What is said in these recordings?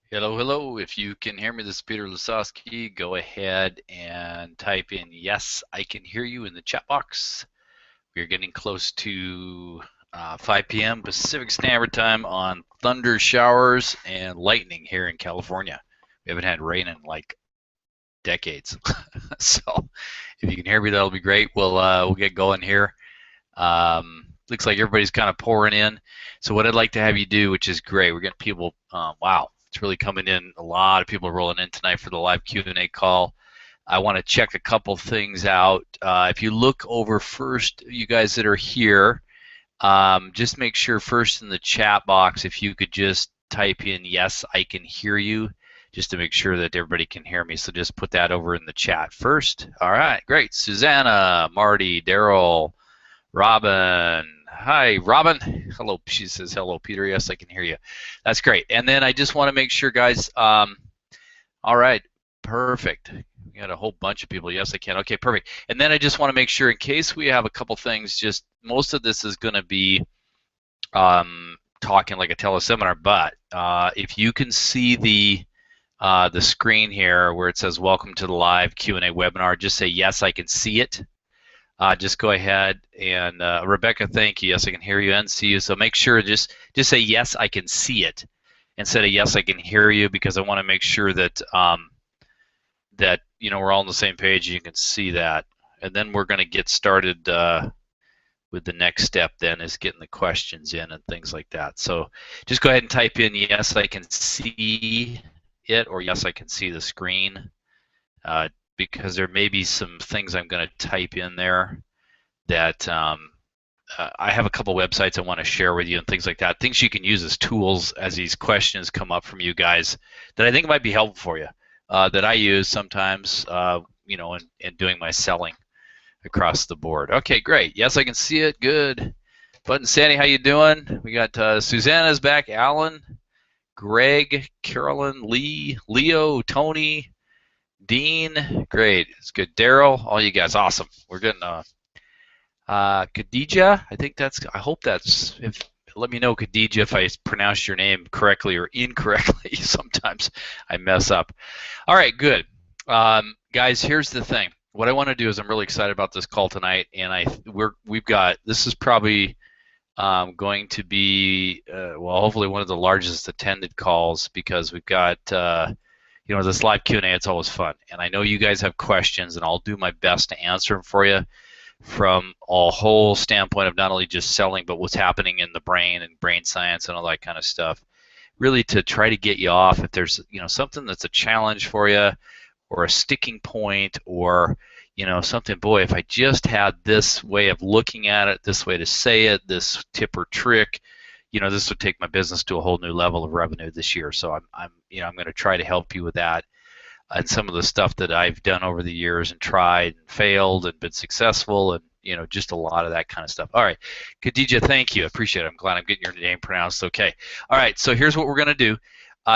Hello, hello. If you can hear me, this is Peter Lasowski. Go ahead and type in "Yes, I can hear you" in the chat box. We're getting close to 5 p.m. Pacific Standard Time on thunder showers and lightning here in California. We haven't had rain in like decades. So if you can hear me, that'll be great. We'll get going here. Looks like everybody's kind of pouring in. So what I'd like to have you do, which is great, we're getting people. Wow, it's really coming in. A lot of people are rolling in tonight for the live Q&A call. I want to check a couple things out. If you look over first, you guys that are here, just make sure first in the chat box, if you could just type in "Yes, I can hear you," just to make sure that everybody can hear me. So just put that over in the chat first. All right, great. Susanna, Marty, Daryl, Robin. Hi, Robin. Hello. She says, "Hello, Peter. Yes, I can hear you." That's great. And then I just want to make sure, guys. All right. Perfect. We got a whole bunch of people. Yes, I can. Okay, perfect. And then I just want to make sure, in case we have a couple things, just most of this is going to be talking like a teleseminar, but if you can see the screen here where it says "Welcome to the live Q&A webinar," just say "Yes, I can see it." Just go ahead and Rebecca, thank you. Yes, I can hear you and see you. So make sure just say "Yes, I can see it" instead of "Yes, I can hear you," because I want to make sure that that we're all on the same page and you can see that. And then we're going to get started with the next step. Then is getting the questions in and things like that. So just go ahead and type in "Yes, I can see it" or "Yes, I can see the screen." Because there may be some things I'm going to type in there that I have a couple websites I want to share with you and things like that. Things you can use as tools as these questions come up from you guys that I think might be helpful for you, that I use sometimes, in doing my selling across the board. Okay, great. Yes, I can see it. Good. Button Sandy, how you doing? We got Susanna's back. Alan, Greg, Carolyn, Lee, Leo, Tony, Dean, great. It's good. Daryl, all you guys, awesome. We're getting Khadija. I hope that's. Let me know, Khadija, if I pronounce your name correctly or incorrectly. Sometimes I mess up. All right, good. Guys, here's the thing. What I want to do is I'm really excited about this call tonight, and we've got, this is probably going to be hopefully one of the largest attended calls, because we've got this live Q&A. It's always fun, and I know you guys have questions, and I'll do my best to answer them for you from a whole standpoint of not only just selling, but what's happening in the brain and brain science and all that kind of stuff. Really to try to get you off if there's something that's a challenge for you, or a sticking point, or something. Boy, if I just had this way of looking at it, this way to say it, this tip or trick, this would take my business to a whole new level of revenue this year. So I'm going to try to help you with that, and some of the stuff that I've done over the years and tried and failed and been successful, and just a lot of that kind of stuff. All right, Khadija, thank you. I appreciate it. I'm glad I'm getting your name pronounced okay. All right, so here's what we're going to do.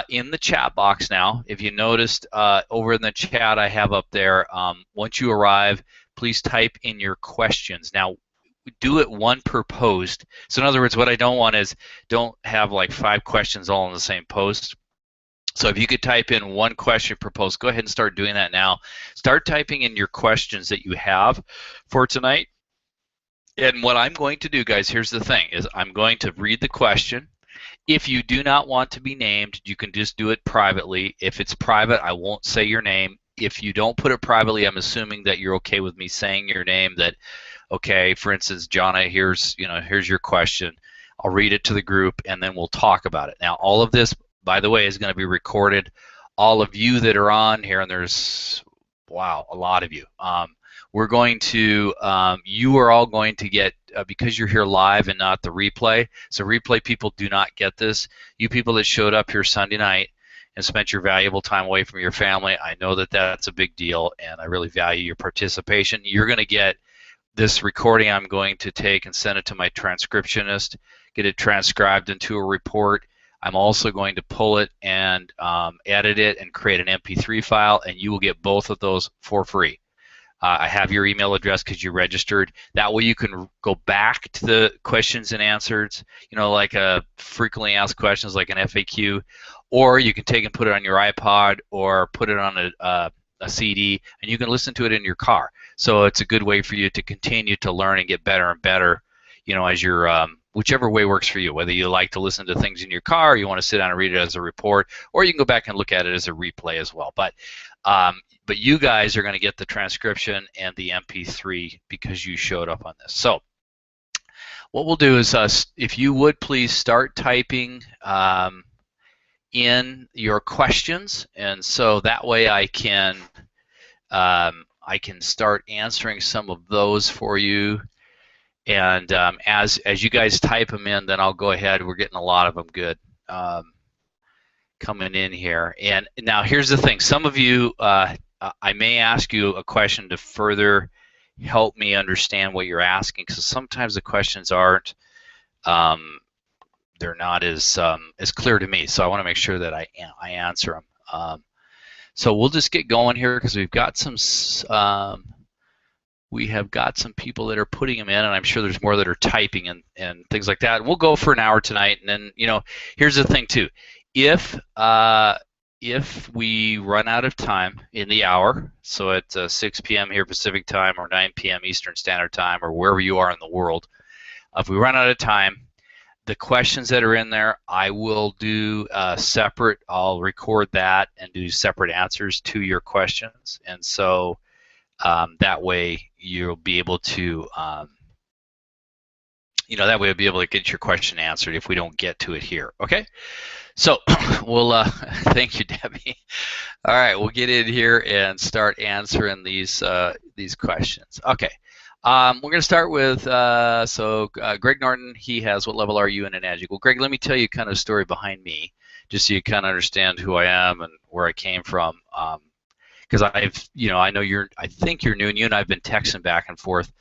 In the chat box now, if you noticed over in the chat I have up there, once you arrive, please type in your questions. Now, do it one per post. So in other words, what I don't want is don't have like 5 questions all in the same post. So if you could type in 1 question per post, go ahead and start doing that now. Start typing in your questions that you have for tonight. And what I'm going to do, guys, here's the thing, is I'm going to read the question. If you do not want to be named, you can just do it privately. If it's private, I won't say your name. If you don't put it privately, I'm assuming that you're okay with me saying your name, that, okay, for instance, Jonna, here's your question. I'll read it to the group, and then we'll talk about it. Now, all of this, by the way, is going to be recorded all of you that are on here, and there's, wow, a lot of you. We're going to, you are all going to get, because you're here live and not the replay, so replay people do not get this. You people that showed up here Sunday night and spent your valuable time away from your family, I know that that's a big deal, and I really value your participation. You're going to get this recording. I'm going to take and send it to my transcriptionist, get it transcribed into a report. I'm also going to pull it and edit it and create an MP3 file, and you will get both of those for free. I have your email address because you registered. That way you can go back to the questions and answers, you know, like frequently asked questions like an FAQ, or you can take and put it on your iPod or put it on a CD, and you can listen to it in your car. So it's a good way for you to continue to learn and get better and better, you know, as you're, whichever way works for you, whether you like to listen to things in your car, or you want to sit down and read it as a report, or you can go back and look at it as a replay as well. But you guys are going to get the transcription and the MP3 because you showed up on this. So what we'll do is, if you would please start typing in your questions, and so that way I can start answering some of those for you. And as you guys type them in, then I'll go ahead. We're getting a lot of them good coming in here. And now here's the thing. Some of you, I may ask you a question to further help me understand what you're asking, because sometimes the questions aren't, they're not as clear to me. So I want to make sure that I answer them. So we'll just get going here because we've got some. We have got some people that are putting them in, and I'm sure there's more that are typing and things like that. We'll go for an hour tonight, and then, you know, here's the thing too. If we run out of time in the hour, so at 6 p.m. here Pacific time or 9 p.m. Eastern Standard Time or wherever you are in the world, if we run out of time, the questions that are in there, I will do separate. I'll record that and do separate answers to your questions, and so that way you'll be able to, you know, that way you'll be able to get your question answered if we don't get to it here. Okay. So we'll thank you, Debbie. All right, we'll get in here and start answering these questions. Okay, we're going to start with Greg Norton. He has, what level are you in Enagic? Well, Greg, let me tell you kind of a story behind me, just so you kind of understand who I am and where I came from. Because I think you're new, and you and I have been texting back and forth.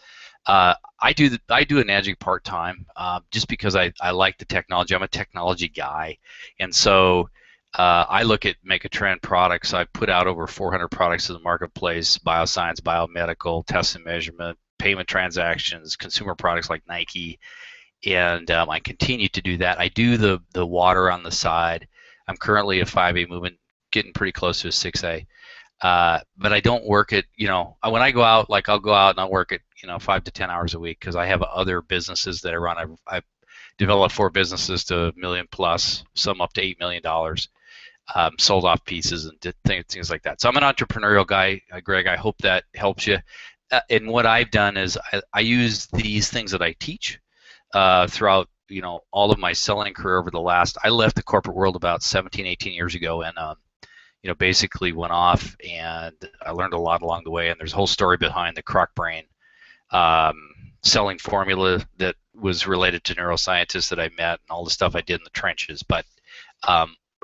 I do Enagic part-time just because I like the technology. I'm a technology guy, and so I look at Megatrend products. I've put out over 400 products in the marketplace: bioscience, biomedical, test and measurement, payment transactions, consumer products like Nike, and I continue to do that. I do the water on the side. I'm currently a 5A movement, getting pretty close to a 6A. But I don't work it, you know, when I go out, like I'll go out and I'll work it, you know, 5 to 10 hours a week because I have other businesses that I run. I've developed 4 businesses to $1 million plus, some up to $8 million, sold off pieces and did things like that. So I'm an entrepreneurial guy, Greg. I hope that helps you. And what I've done is I use these things that I teach throughout, you know, all of my selling career over the last, I left the corporate world about 17, 18 years ago, and you know, basically went off, and I learned a lot along the way. And there's a whole story behind the crock brain selling formula that was related to neuroscientists that I met and all the stuff I did in the trenches. But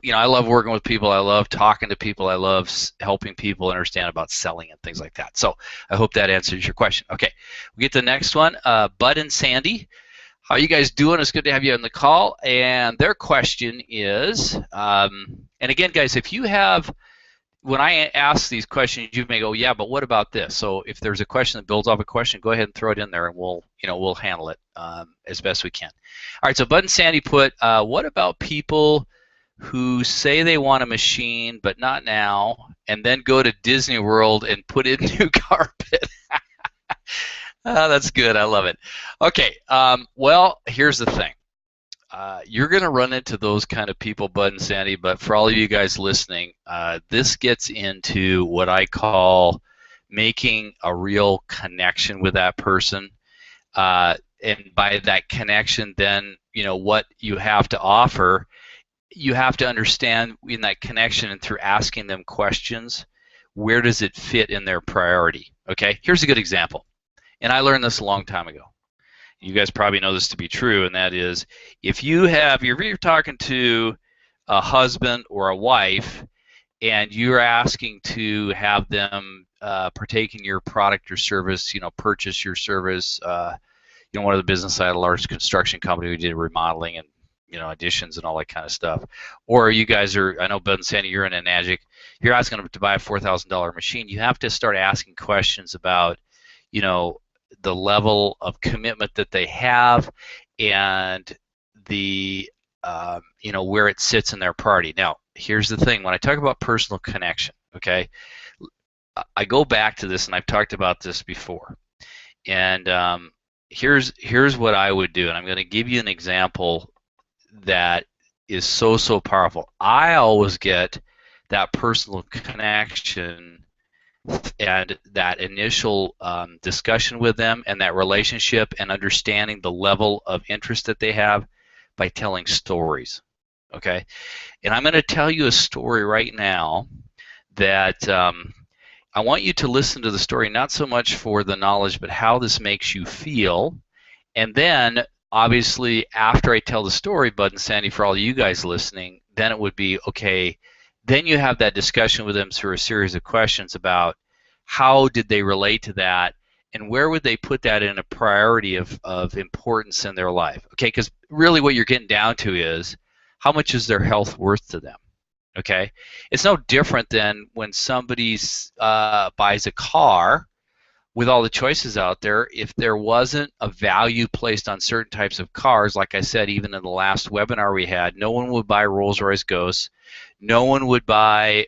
you know, I love working with people. I love talking to people. I love helping people understand about selling and things like that. So I hope that answers your question. Okay, we get to the next one. Bud and Sandy, how are you guys doing? It's good to have you on the call. And their question is, and again, guys, if you have, when I ask these questions, you may go, yeah, but what about this? So if there's a question that builds off a question, go ahead and throw it in there, and we'll handle it as best we can. All right. So Bud and Sandy put, what about people who say they want a machine but not now, and then go to Disney World and put in new carpet? Oh, that's good. I love it. Okay. Well, here's the thing. You're going to run into those kind of people, Bud and Sandy, but for all of you guys listening, this gets into what I call making a real connection with that person. And by that connection, then, you know, what you have to offer, you have to understand in that connection and through asking them questions, where does it fit in their priority? Okay, here's a good example. And I learned this a long time ago. You guys probably know this to be true, and that is if you're talking to a husband or a wife and you're asking to have them partake in your product or service, purchase your service, one of the business I had a large construction company who did remodeling and additions and all that kind of stuff. Or you guys are, I know Bud and Sandy, you're in Enagic, you're asking them to buy a $4,000 machine. You have to start asking questions about, the level of commitment that they have and the, where it sits in their priority. Now, here's the thing. When I talk about personal connection, okay, I go back to this, and I've talked about this before. And here's what I would do, and I'm going to give you an example that is so powerful. I always get that personal connection and that initial discussion with them and that relationship and understanding the level of interest that they have by telling stories. Okay, and I'm going to tell you a story right now that I want you to listen to the story, not so much for the knowledge, but how this makes you feel. And then, obviously, after I tell the story, Bud and Sandy, for all of you guys listening, then it would be, okay, then you have that discussion with them through a series of questions about how did they relate to that and where would they put that in a priority of importance in their life. Okay, because really what you're getting down to is how much is their health worth to them. Okay, it's no different than when somebody buys a car with all the choices out there. If there wasn't a value placed on certain types of cars, like I said, even in the last webinar we had, no one would buy Rolls-Royce Ghosts, no one would buy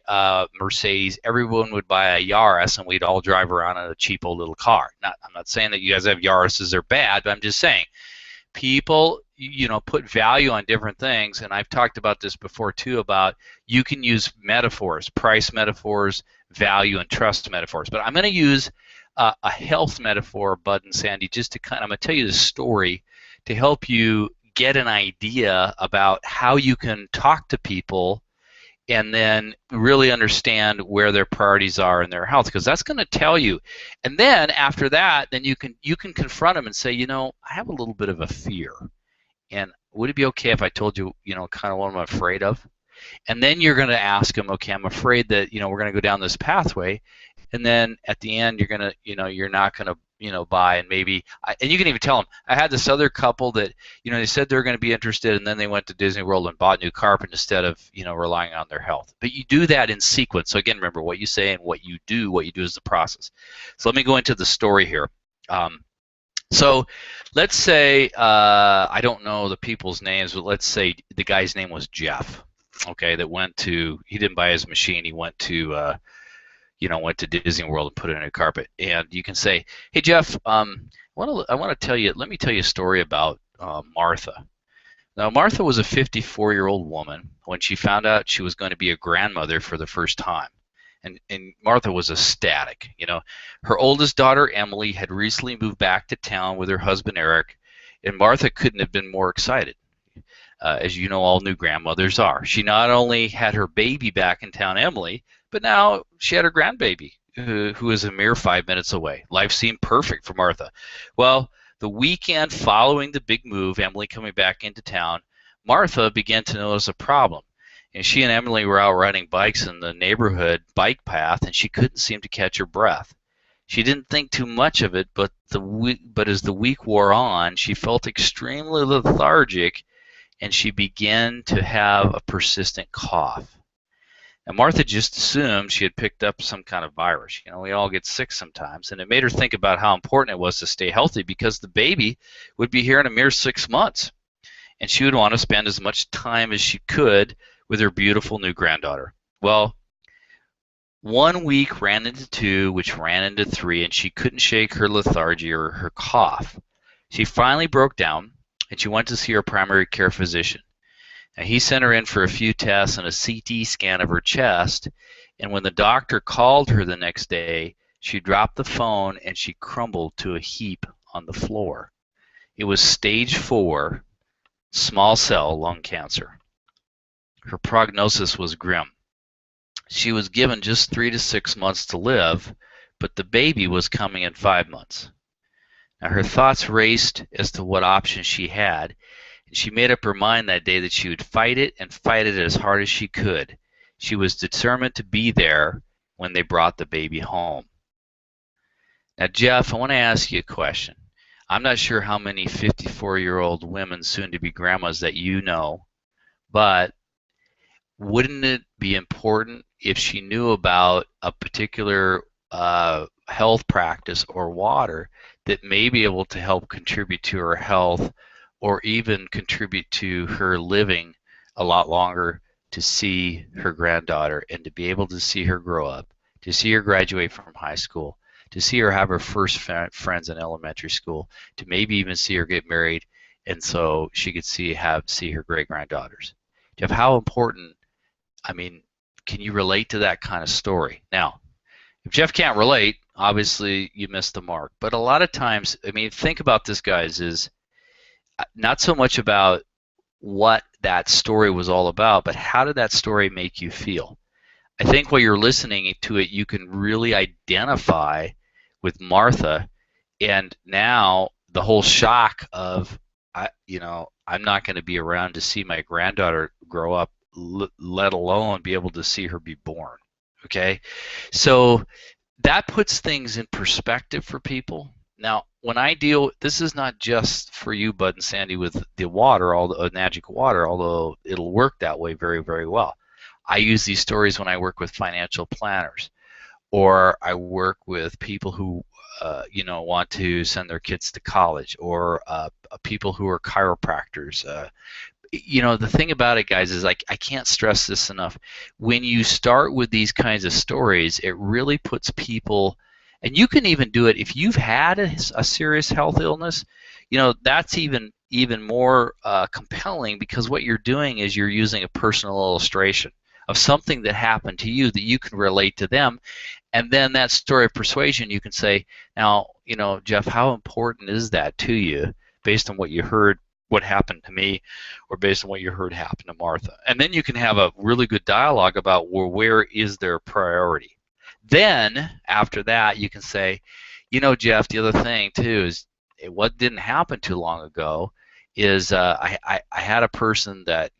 Mercedes, everyone would buy a Yaris, and we'd all drive around in a cheap old little car. I'm not saying that you guys have Yaris's are bad, but I'm just saying people put value on different things, and I've talked about this before too, about you can use metaphors, price metaphors, value and trust metaphors, but I'm going to use a health metaphor, Bud and Sandy, just to I'm going to tell you this story to help you get an idea about how you can talk to people and then really understand where their priorities are in their health, because that's going to tell you. And then after that, then you can confront them and say, I have a little bit of a fear, and would it be okay if I told you, kind of what I'm afraid of? And then you're going to ask them, okay, I'm afraid that we're going to go down this pathway, and then at the end you're going to you're not going to buy, and maybe and you can even tell them, I had this other couple that they said they were going to be interested, and then they went to Disney World and bought new carpet instead of relying on their health. But you do that in sequence. So again, remember what you say and what you do is the process. So let me go into the story here. So let's say I don't know the people's names, but let's say the guy's name was Jeff. Okay, he didn't buy his machine, he went to Disney World and put in a new carpet. And you can say, hey Jeff, I want to tell you, let me tell you a story about Martha. Now Martha was a 54-year-old woman when she found out she was going to be a grandmother for the first time. And Martha was ecstatic. Her oldest daughter Emily had recently moved back to town with her husband Eric, and Martha couldn't have been more excited. As you know, all new grandmothers are. She not only had her baby back in town, Emily, but now she had her grandbaby, who was a mere 5 minutes away. Life seemed perfect for Martha. Well, the weekend following the big move, Emily coming back into town, Martha began to notice a problem. And she and Emily were out riding bikes in the neighborhood bike path, and she couldn't seem to catch her breath. She didn't think too much of it, but as the week wore on, she felt extremely lethargic, and she began to have a persistent cough. And Martha just assumed she had picked up some kind of virus. We all get sick sometimes, and it made her think about how important it was to stay healthy, because the baby would be here in a mere 6 months, and she would want to spend as much time as she could with her beautiful new granddaughter. Well, 1 week ran into 2, which ran into 3, and she couldn't shake her lethargy or her cough. She finally broke down, and she went to see her primary care physician. Now, he sent her in for a few tests and a CT scan of her chest, and when the doctor called her the next day, she dropped the phone and she crumbled to a heap on the floor. It was stage 4 small cell lung cancer. Her prognosis was grim. She was given just 3 to 6 months to live, but the baby was coming in 5 months. Now her thoughts raced as to what options she had, and she made up her mind that day that she would fight it and fight it as hard as she could. She was determined to be there when they brought the baby home. Now, Jeff, I want to ask you a question. I'm not sure how many 54-year-old women, soon to be grandmas, that you know, but wouldn't it be important if she knew about a particular health practice or water that may be able to help contribute to her health or even contribute to her living a lot longer, to see her granddaughter and to be able to see her grow up, to see her graduate from high school, to see her have her first friends in elementary school, to maybe even see her get married, and so she could see her great granddaughters? Jeff, how important, I mean, can you relate to that kind of story? Now, if Jeff can't relate, obviously you missed the mark. But a lot of times, I mean, think about this, guys, is not so much about what that story was all about, but how did that story make you feel? I think while you're listening to it, you can really identify with Martha, and now the whole shock of, I'm not going to be around to see my granddaughter grow up, let alone be able to see her be born. Okay, so that puts things in perspective for people. Now, when I deal, this is not just for you, Bud and Sandy, with the water, magic water, although it'll work that way very, very well. I use these stories when I work with financial planners, or I work with people who, want to send their kids to college, or people who are chiropractors. The thing about it, guys, is I can't stress this enough. When you start with these kinds of stories, it really puts people, and you can even do it if you've had a serious health illness. That's even more compelling, because what you're doing is you're using a personal illustration of something that happened to you that you can relate to them, and then that story of persuasion, you can say, now, Jeff, how important is that to you based on what you heard, what happened to me, or based on what you heard happen to Martha? And then you can have a really good dialogue about where is their priority. Then after that, you can say, Jeff, the other thing too is, what didn't happen too long ago is I had a person that,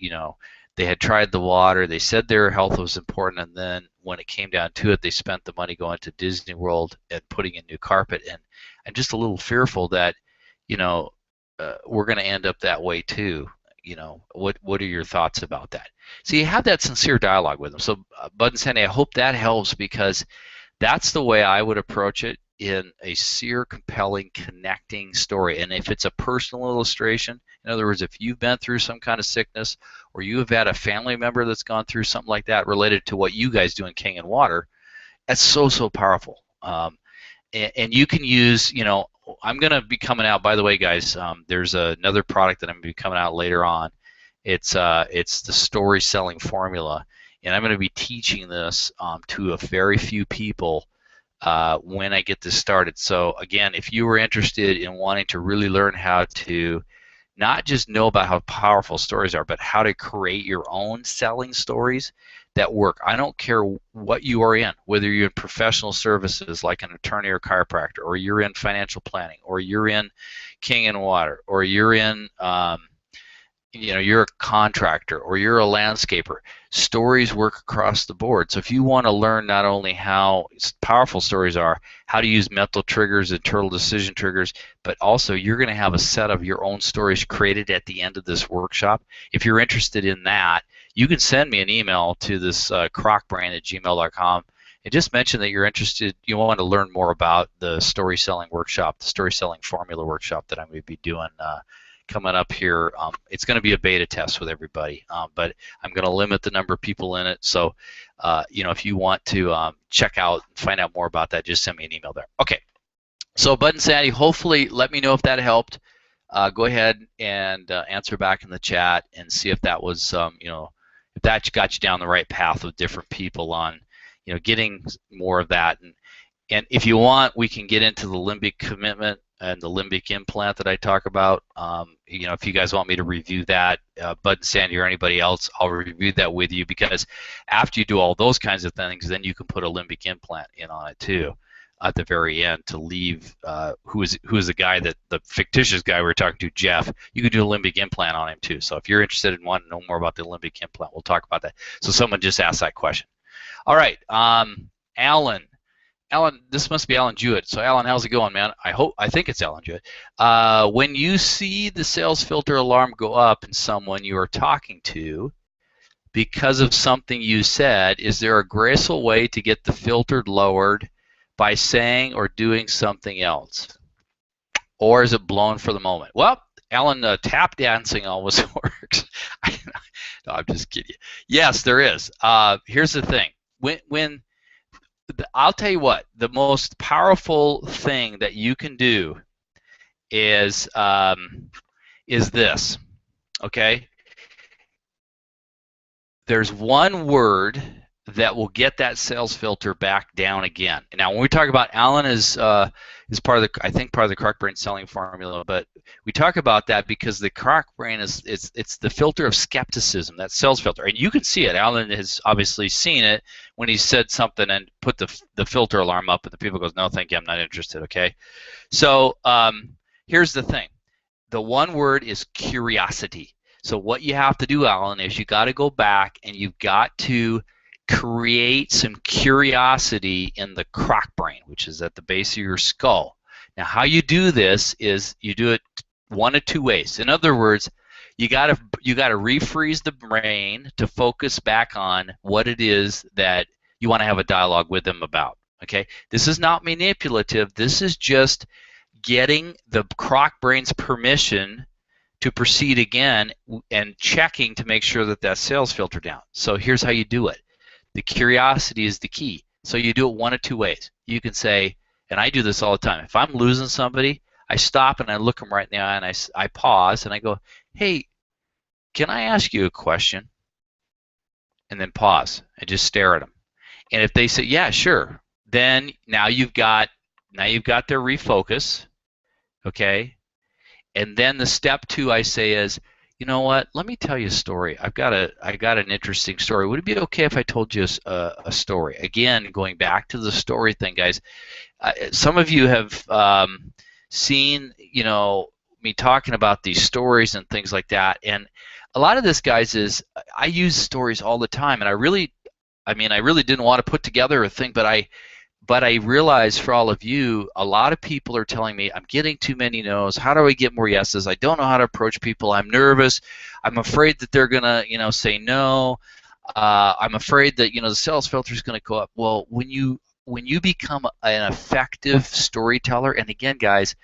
they had tried the water, they said their health was important, and then when it came down to it, they spent the money going to Disney World and putting in new carpet, and I'm just a little fearful that, we're going to end up that way too. What are your thoughts about that? So you have that sincere dialogue with them. So Bud and Sandy, I hope that helps, because that's the way I would approach it, in a sheer, compelling, connecting story. And if it's a personal illustration, in other words, if you've been through some kind of sickness, or you have had a family member that's gone through something like that related to what you guys do in King and Water, that's so powerful. And you can use, I'm going to be coming out, by the way, guys, there's another product that I'm going to be coming out later on. It's the story selling formula, and I'm going to be teaching this to a very few people when I get this started. So again, if you were interested in wanting to really learn how to not just know about how powerful stories are, but how to create your own selling stories that work. I don't care what you are in, whether you're in professional services like an attorney or chiropractor, or you're in financial planning, or you're in King and Water, or you're in you're a contractor, or you're a landscaper. Stories work across the board. So if you want to learn not only how powerful stories are, how to use mental triggers, internal decision triggers, but also you're going to have a set of your own stories created at the end of this workshop. If you're interested in that, you can send me an email to this crocbrain@gmail.com and just mention that you're interested, you want to learn more about the story selling workshop, the story selling formula workshop that I'm going to be doing coming up here. It's going to be a beta test with everybody, but I'm going to limit the number of people in it. So, if you want to check out and find out more about that, just send me an email there. Okay. So, Bud and Sandy, hopefully, let me know if that helped. Go ahead and answer back in the chat and see if that was, if that got you down the right path with different people on, getting more of that. And if you want, we can get into the limbic commitment and the limbic implant that I talk about. You know, if you guys want me to review that, Bud and Sandy or anybody else, I'll review that with you, because after you do all those kinds of things, then you can put a limbic implant in on it too at the very end to leave who is the guy, that the fictitious guy we were talking to, Jeff. You could do a limbic implant on him too. So if you're interested in wanting to know more about the limbic implant, we'll talk about that. So someone just asked that question. All right, Alan, this must be Alan Jewett. So Alan, how's it going, man? I think it's Alan Jewett. When you see the sales filter alarm go up in someone you are talking to because of something you said, is there a graceful way to get the filter lowered by saying or doing something else? Or is it blown for the moment? Well, Alan, tap dancing always works. No, I'm just kidding. Yes, there is. Here's the thing. I'll tell you what, the most powerful thing that you can do is this, okay? There's one word that will get that sales filter back down again. Now, when we talk about, Alan is part of the, I think, part of the Croc Brain selling formula, but we talk about that because the Croc Brain it's the filter of skepticism, that sales filter, and you can see it. Alan has obviously seen it when he said something and put the filter alarm up, and the people goes, no, thank you, I'm not interested. Okay, so here's the thing. The one word is curiosity. So what you have to do, Alan, is you got to go back and you've got to create some curiosity in the Croc Brain, which is at the base of your skull. Now, how you do this is you do it one of two ways. In other words, you got to refreeze the brain to focus back on what it is that you want to have a dialogue with them about. Okay, this is not manipulative. This is just getting the Croc Brain's permission to proceed again and checking to make sure that that sales filter down. So here's how you do it. The curiosity is the key. So you do it one of two ways. You can say, and I do this all the time, if I'm losing somebody, I stop and I look them right in the eye and I pause and I go, hey, can I ask you a question? And then pause and just stare at them. And if they say, yeah, sure, then now you've got their refocus, okay? And then the step two I say is, you know what? Let me tell you a story. I got an interesting story. Would it be okay if I told you a story? Again, going back to the story thing, guys. Some of you have seen, you know, me talking about these stories and things like that. And a lot of this, guys, is I use stories all the time. And I really didn't want to put together a thing, but I realize for all of you, a lot of people are telling me, I'm getting too many no's. How do I get more yeses? I don't know how to approach people. I'm nervous. I'm afraid that they're going to, you know, say no. I'm afraid that, you know, the sales filter is going to go up. Well, when you become an effective storyteller, and again, guys,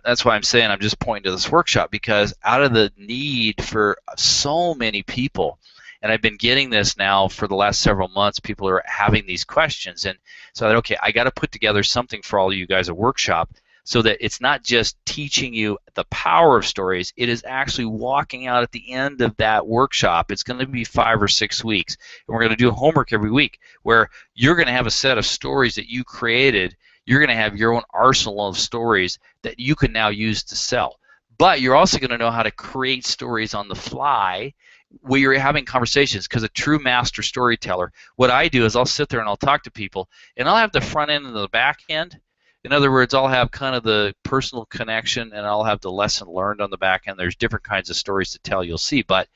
that's why I'm saying I'm just pointing to this workshop, because out of the need for so many people, and I've been getting this now for the last several months, people are having these questions, and so I thought, okay, I got to put together something for all of you guys at workshop so that it's not just teaching you the power of stories, it is actually walking out at the end of that workshop. It's going to be 5 or 6 weeks, and we're going to do homework every week where you're going to have a set of stories that you created. You're going to have your own arsenal of stories that you can now use to sell. But you're also going to know how to create stories on the fly where you're having conversations, because a true master storyteller, what I do is I'll sit there and I'll talk to people, and I'll have the front end and the back end. In other words, I'll have kind of the personal connection, and I'll have the lesson learned on the back end. There's different kinds of stories to tell, you'll see. But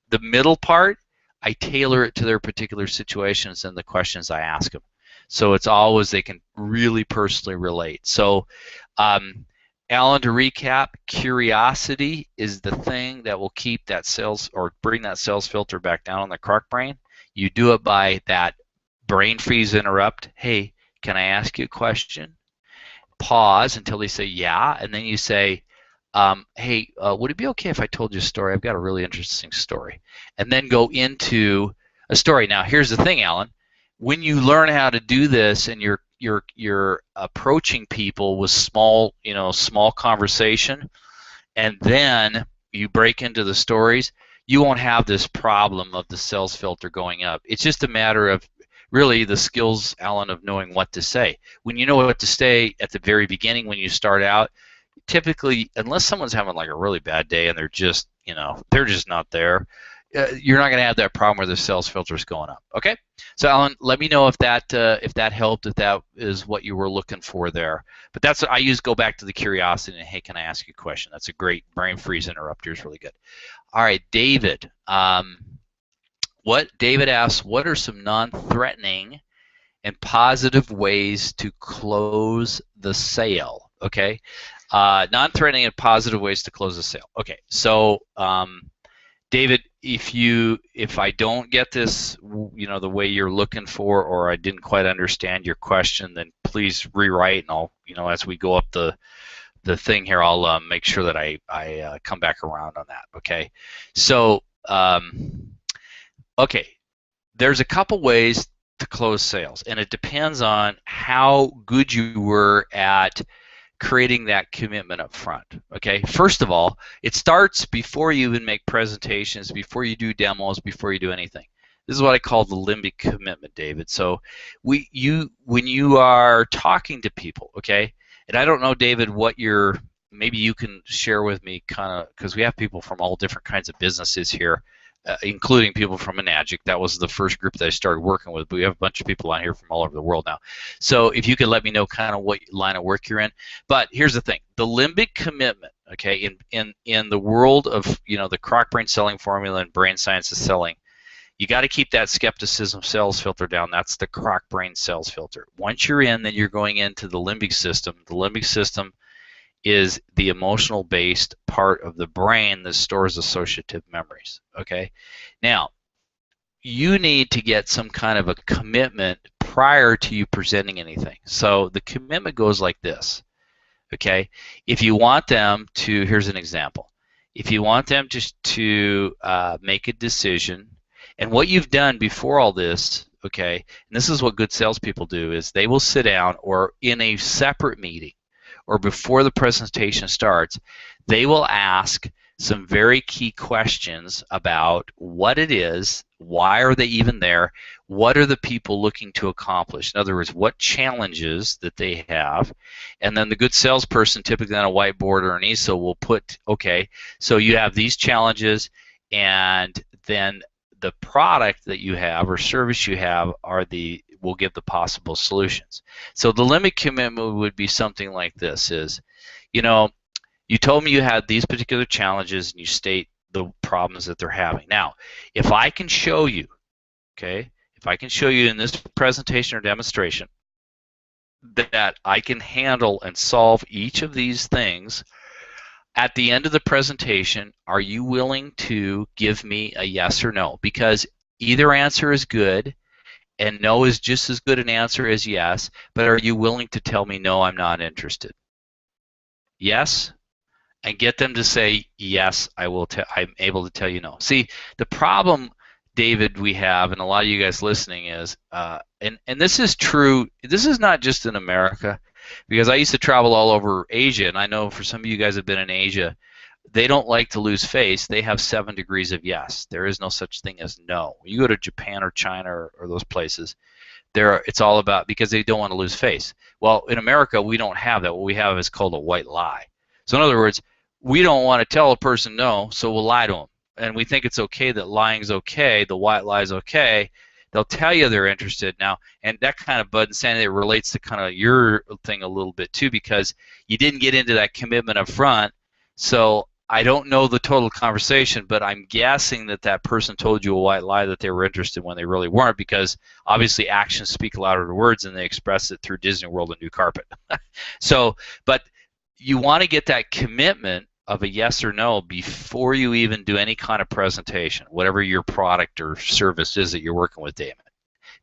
the middle part, I tailor it to their particular situations and the questions I ask them. So it's always they can really personally relate. So Alan, to recap, curiosity is the thing that will keep that sales or bring that sales filter back down on the Croc Brain. You do it by that brain freeze interrupt. Hey, can I ask you a question? Pause until they say yeah, and then you say, hey, would it be okay if I told you a story? I've got a really interesting story. And then go into a story. Now, here's the thing, Alan. When you learn how to do this and you're approaching people with small conversation, and then you break into the stories, you won't have this problem of the sales filter going up. It's just a matter of really the skills, Alan, of knowing what to say. When you know what to say at the very beginning when you start out, typically, unless someone's having like a really bad day and they're just, they're just not there, you're not going to have that problem where the sales filter is going up. Okay, so Alan, let me know if that helped, if that is what you were looking for there. But that's I use go back to the curiosity and hey, can I ask you a question? That's a great brain freeze interrupter. Is really good. All right, David. David asks, what are some non-threatening and positive ways to close the sale? Okay, non-threatening and positive ways to close the sale. Okay, so David, if I don't get this, the way you're looking for, or I didn't quite understand your question, then please rewrite, and I'll, as we go up the thing here, I'll make sure that I come back around on that. Okay, so okay, there's a couple ways to close sales, and it depends on how good you were at creating that commitment up front. Okay, first of all, it starts before you even make presentations, before you do demos, before you do anything. This is what I call the limbic commitment, David. So when you are talking to people, okay, and I don't know, David, what maybe you can share with me, kind of, because we have people from all different kinds of businesses here, including people from Enagic. That was the first group that I started working with, but we have a bunch of people on here from all over the world now. So if you could let me know kind of what line of work you're in. But here's the thing, the limbic commitment, okay, in the world of, the Kroc Brain selling formula and brain sciences selling, you got to keep that skepticism sales filter down. That's the Kroc Brain sales filter. Once you're in, then you're going into the limbic system. The limbic system is the emotional based part of the brain that stores associative memories. Okay, now you need to get some kind of a commitment prior to you presenting anything. So the commitment goes like this. Okay, if you want them to, here's an example, if you want them to make a decision, and what you've done before all this, okay, and this is what good salespeople do, is they will sit down, or in a separate meeting or before the presentation starts, they will ask some very key questions about what it is, why are they even there, what are the people looking to accomplish. In other words, what challenges that they have, and then the good salesperson, typically on a whiteboard or an easel, will put, okay, so you have these challenges, and then the product that you have or service you have will give the possible solutions. So the limit commitment would be something like this: is, you told me you had these particular challenges, and you state the problems that they're having. Now, if I can show you, okay, if I can show you in this presentation or demonstration that I can handle and solve each of these things, at the end of the presentation, are you willing to give me a yes or no? Because either answer is good, and no is just as good an answer as yes, but are you willing to tell me, no, I'm not interested? Yes? And get them to say, yes, I'm able to tell you no. See, the problem, David, we have, and a lot of you guys listening is, and this is true, this is not just in America, because I used to travel all over Asia, and I know for some of you guys have been in Asia, they don't like to lose face. They have 7 degrees of yes. There is no such thing as no. When you go to Japan or China or those places, it's all about, because they don't want to lose face. Well, in America, we don't have that. What we have is called a white lie. So in other words, we don't want to tell a person no, so we'll lie to them. And we think it's okay, that lying's okay, the white lie's okay. They'll tell you they're interested now, and that kind of, Bud and Sandy, it relates to kind of your thing a little bit too, because you didn't get into that commitment up front. So I don't know the total conversation, but I'm guessing that person told you a white lie that they were interested when they really weren't, because obviously actions speak louder than words, and they express it through Disney World and new carpet. So, but you want to get that commitment of a yes or no before you even do any kind of presentation, whatever your product or service is that you're working with,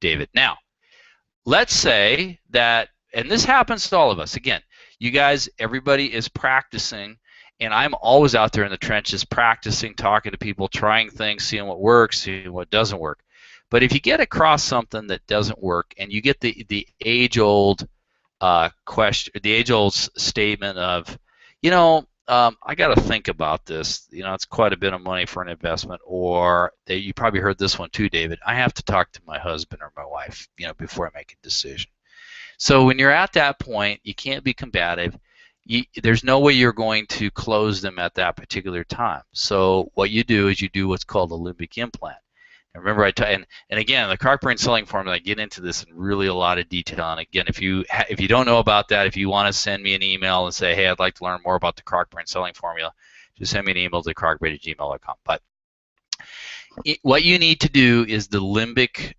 David. Now, let's say that, and this happens to all of us. Again, you guys, everybody is practicing, and I'm always out there in the trenches practicing, talking to people, trying things, seeing what works, seeing what doesn't work. But if you get across something that doesn't work, and you get the age-old question, the age-old statement of, I got to think about this. It's quite a bit of money for an investment. Or you probably heard this one too, David. I have to talk to my husband or my wife, before I make a decision. So when you're at that point, you can't be combative. there's no way you're going to close them at that particular time. So what you do is you do what's called a limbic implant. And remember, and again, the Croc Brain Selling Formula, I get into this in really a lot of detail. And again, if you don't know about that, if you want to send me an email and say, hey, I'd like to learn more about the Croc Brain Selling Formula, just send me an email to crocbrain@gmail.com. But what you need to do is the limbic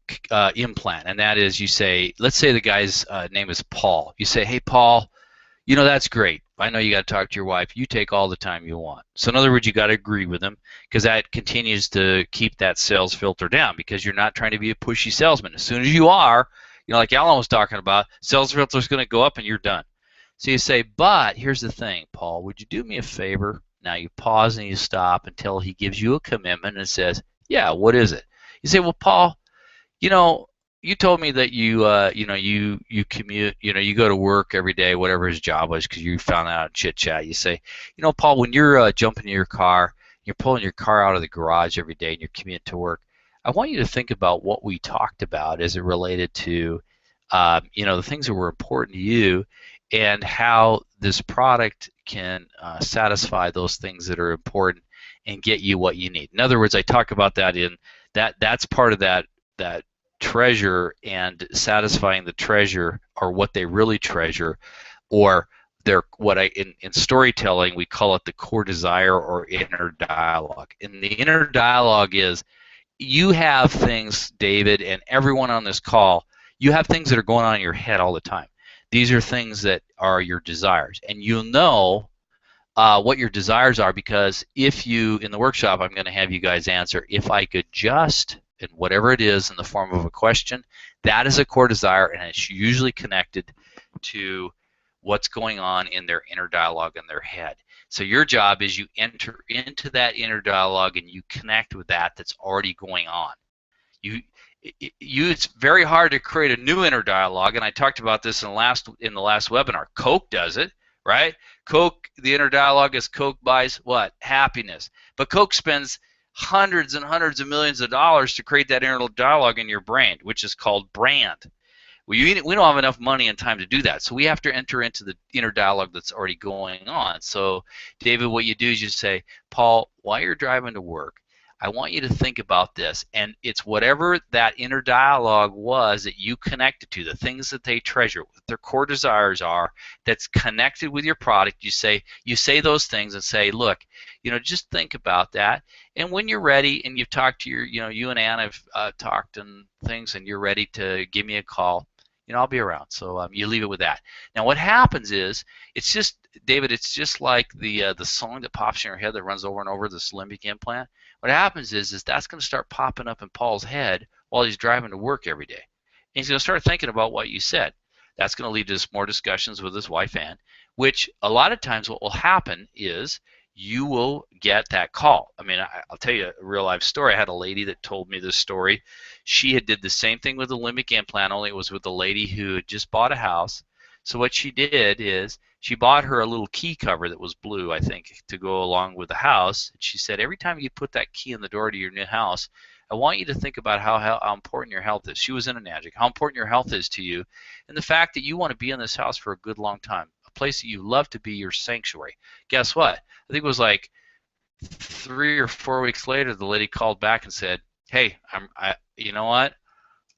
implant, and that is you say, let's say the guy's name is Paul. You say, hey, Paul, you know, that's great. I know you got to talk to your wife. You take all the time you want. So in other words, you got to agree with them, because that continues to keep that sales filter down, because you're not trying to be a pushy salesman. As soon as you are, you know, like Alan was talking about, sales filter is going to go up and you're done. So you say, but here's the thing, Paul, would you do me a favor? Now you pause and you stop until he gives you a commitment and says, yeah, what is it? You say, well, Paul, you know, you told me that you commute, you go to work every day, whatever his job was, because you found out in chit chat. You say, Paul, when you're jumping in your car, you're pulling your car out of the garage every day and you're commuting to work, I want you to think about what we talked about as it related to, the things that were important to you, and how this product can satisfy those things that are important and get you what you need. In other words, I talk about that in that's part of that treasure, and satisfying the treasure, or what they really treasure, or in storytelling we call it the core desire or inner dialogue. And the inner dialogue is, you have things, David, and everyone on this call, you have things that are going on in your head all the time. These are things that are your desires, and you'll know what your desires are, because if you, in the workshop, I'm going to have you guys answer, if I could just, and whatever it is in the form of a question, that is a core desire, and it's usually connected to what's going on in their inner dialogue in their head. So your job is you enter into that inner dialogue and you connect with that that's already going on. It's very hard to create a new inner dialogue, and I talked about this in the last webinar. Coke does it, right? Coke, the inner dialogue is Coke buys what? Happiness. But Coke spends hundreds and hundreds of millions of dollars to create that inner dialogue in your brain, which is called brand. We don't have enough money and time to do that, so we have to enter into the inner dialogue that's already going on. So, David, what you do is you say, Paul, while you're driving to work, I want you to think about this, and it's whatever that inner dialogue was that you connected to, the things that they treasure, what their core desires are, that's connected with your product. You say those things and say, look, just think about that, and when you're ready and you've talked to you and Ann have talked and things, and you're ready to give me a call, I'll be around. So you leave it with that. Now what happens is, it's just, David, it's just like the song that pops in your head that runs over and over, this limbic implant. What happens is that's going to start popping up in Paul's head while he's driving to work every day. And he's going to start thinking about what you said. That's going to lead to more discussions with his wife, Ann, which a lot of times what will happen is you will get that call. I mean, I'll tell you a real life story. I had a lady that told me this story. She had did the same thing with the limbic implant, only it was with a lady who had just bought a house. So what she did is she bought her a little key cover that was blue, I think, to go along with the house. She said, every time you put that key in the door to your new house, I want you to think about how important your health is. She was in a magic. How important your health is to you, and the fact that you want to be in this house for a good long time, a place that you love to be your sanctuary. Guess what? I think it was like 3 or 4 weeks later, the lady called back and said, hey, you know what?